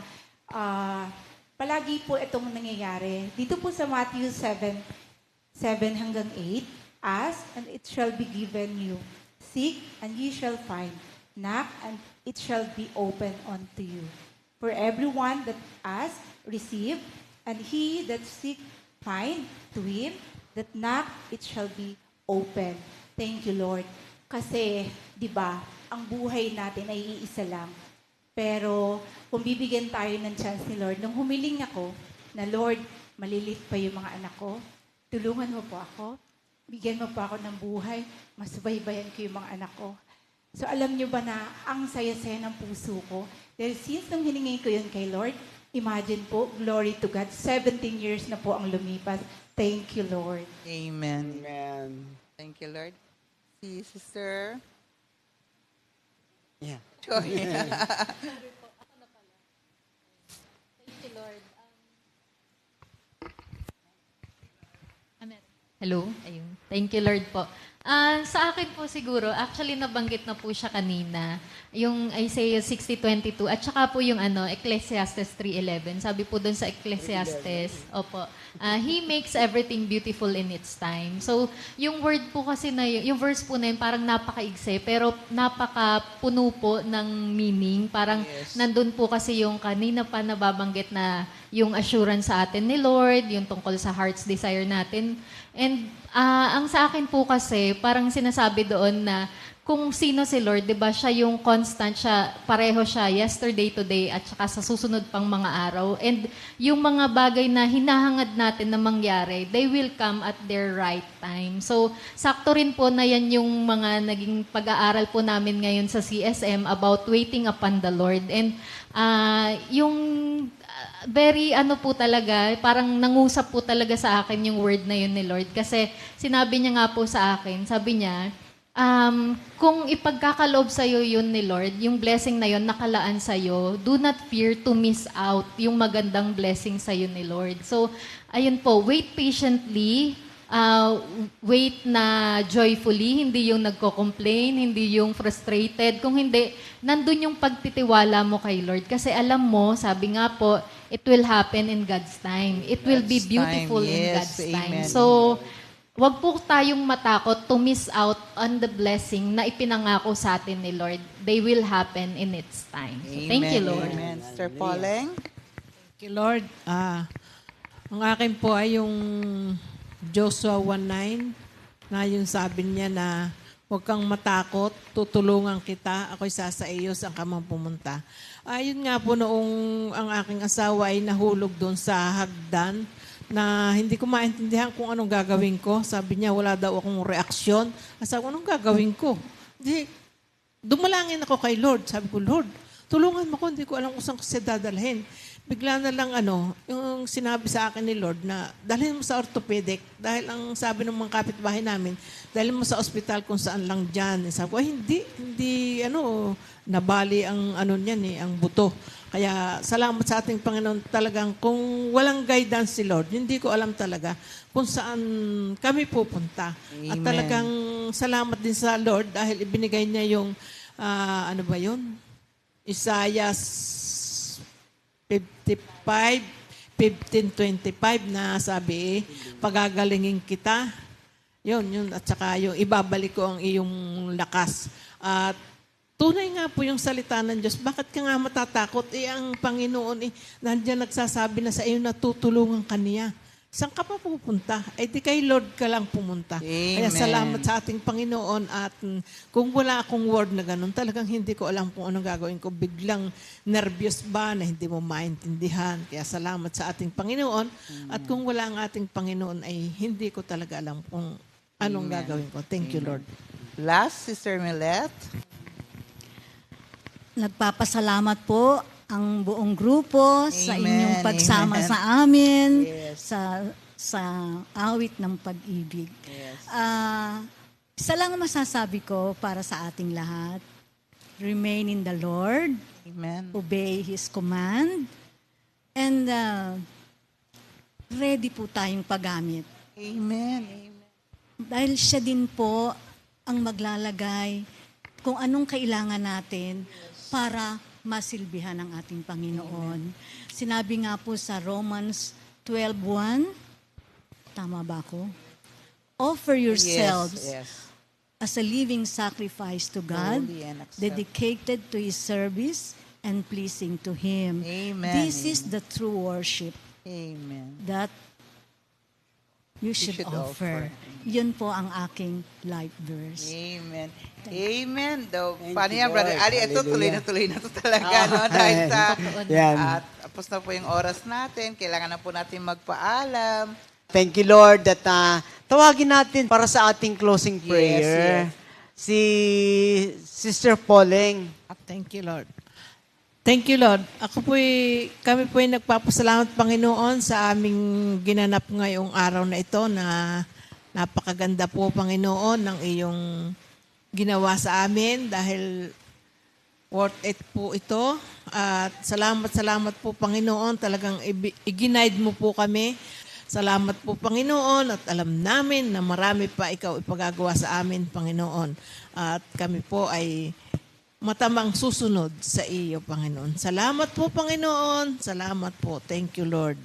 palagi po itong nangyayari. Dito po sa Matthew 7 hanggang 8, ask and it shall be given you. Seek and ye shall find. Knock and it shall be opened unto you. For everyone that asks, receive, and he that seek, find. To him that knock, it shall be open. Thank you, Lord. Kasi, di ba, ang buhay natin ay iisa lang. Pero, kung bibigyan tayo ng chance ni Lord, nung humiling ako, na Lord, malilit pa yung mga anak ko, tulungan mo po ako, bigyan mo pa ako ng buhay, masubaybayan ko yung mga anak ko. So alam nyo ba na ang saya-saya ng puso ko? Dahil since nung hiningi ko yun kay Lord, imagine po, glory to God, 17 years na po ang lumipas. Thank you, Lord. Amen. Amen. Thank you, Lord. Si Sister Yeah. Joy. Hello? Ayun. Thank you, Lord po. Sa akin po siguro, actually nabanggit na po siya kanina, yung Isaiah 60:22 at saka po yung Ecclesiastes 3:11. Sabi po doon sa Ecclesiastes, He makes everything beautiful in its time. So, yung word po kasi yung verse po na yun, parang napakaigse, pero napakapuno po ng meaning. Parang nandun po kasi yung kanina pa nababanggit na yung assurance sa atin ni Lord, yung tungkol sa heart's desire natin. And ang sa akin po kasi, parang sinasabi doon na kung sino si Lord, di ba, siya yung constant, pareho siya yesterday, today, at saka sa susunod pang mga araw. And yung mga bagay na hinahangad natin na mangyari, they will come at their right time. So, sakto rin po na yan yung mga naging pag-aaral po namin ngayon sa CSM about waiting upon the Lord. And yung very po talaga, parang nangusap po talaga sa akin yung word na yun ni Lord. Kasi sinabi niya nga po sa akin, sabi niya, Kung ipagkakaloob sa'yo yun ni Lord, yung blessing na yun nakalaan sa'yo, do not fear to miss out yung magandang blessing sa'yo ni Lord. So, ayun po, wait patiently, wait na joyfully, hindi yung nagko-complain, hindi yung frustrated. Kung hindi, nandun yung pagtitiwala mo kay Lord. Kasi alam mo, sabi nga po, it will happen in God's time. It will be God's beautiful time. in Yes, God's time. amen. So, wag po tayong matakot to miss out on the blessing na ipinangako sa atin ni Lord. They will happen in its time. So, thank you, Lord. Amen. Sister Pauling? Thank you, Lord. Ang akin po ay yung Joshua 1:9 na yung sabi niya na huwag kang matakot, tutulungan kita, ako'y sasa iyo saan ka man pumunta. Ayun nga po noong ang aking asawa ay nahulog doon sa hagdan na hindi ko maintindihan kung anong gagawin ko. Sabi niya, wala daw akong reaksyon. Sabi ko, anong gagawin ko? Di, dumalangin ako kay Lord. Sabi ko, Lord, tulungan mo ko, hindi ko alam kung saan ko siya dadalhin. Bigla na lang yung sinabi sa akin ni Lord na dalhin mo sa orthopedic dahil ang sabi ng mga kapitbahay namin, dalhin mo sa ospital kung saan lang dyan. Sabi ko, hindi, nabali ang niyan ang buto. Kaya salamat sa ating Panginoon talagang kung walang guidance si Lord, hindi ko alam talaga kung saan kami pupunta. Amen. At talagang salamat din sa Lord dahil ibinigay niya yung, Isaiah 55:15-25 na sabi, pagagalingin kita. Yun. At saka yung ibabalik ko ang iyong lakas. At tunay nga po yung salita ng Diyos. Bakit ka nga matatakot? Ang Panginoon, nandiyan nagsasabi na sa iyo na tutulungan ka niya. Saan ka pa pupunta? Di kay Lord ka lang pumunta. Amen. Kaya salamat sa ating Panginoon at kung wala akong word na ganun, talagang hindi ko alam kung anong gagawin ko. Biglang nervyos ba na hindi mo maintindihan. Kaya salamat sa ating Panginoon. At kung wala ang ating Panginoon ay hindi ko talaga alam kung anong gagawin ko. Thank you, Lord. Last, Sister Millet? Nagpapasalamat po ang buong grupo sa Amen, inyong pagsama amen. sa amin, Yes. sa awit ng pag-ibig. Yes. Isa lang ang masasabi ko para sa ating lahat. Remain in the Lord, Amen. obey His command, and ready po tayong paggamit. Amen. Amen. Dahil siya din po ang maglalagay kung anong kailangan natin para masilbihan ang ating Panginoon. Sinabi nga po sa Romans 12:1, tama ba ako? Offer yourselves Yes. as a living sacrifice to God, Holy and acceptable. dedicated to His service and pleasing to Him. Amen. This is the true worship Amen. that you should offer. Yun po ang aking life verse. Amen. Amen. Daw, Thank paano you, yan, Brother Lord. Ali? Ito, Hallelujah. tuloy na to talaga, no? Dahil sa, Yan. at tapos na po yung oras natin. Kailangan na po natin magpaalam. Thank you, Lord, that tawagin natin para sa ating closing prayer. yes. Si Sister Pauling. Thank you, Lord. Thank you, Lord. Kami po'y nagpapasalamat, Panginoon, sa aming ginanap ngayong araw na ito na napakaganda po, Panginoon, ng iyong ginawa sa amin dahil worth it po ito. At salamat po, Panginoon. Talagang i-guide mo po kami. Salamat po, Panginoon. At alam namin na marami pa ikaw ipagagawa sa amin, Panginoon. At kami po ay matamang susunod sa iyo, Panginoon. Salamat po, Panginoon. Salamat po. Thank you, Lord.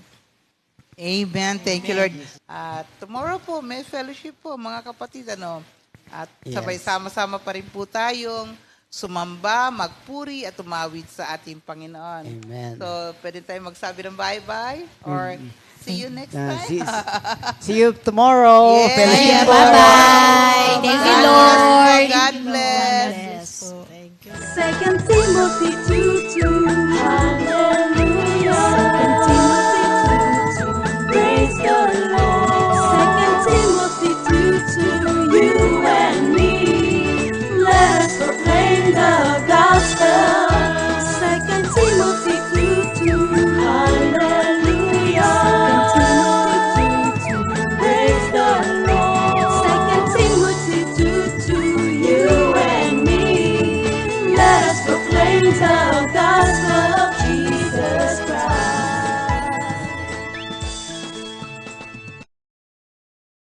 Amen. Thank you, Lord. At tomorrow po, may fellowship po, mga kapatid, ano? At sabay sama-sama pa rin po tayong sumamba, magpuri, at tumawid sa ating Panginoon. Amen. So, pwede tayong magsabi ng bye-bye or see you next time. See you tomorrow. Yes. Fellowship. Bye-bye. Thank you, Lord. God bless.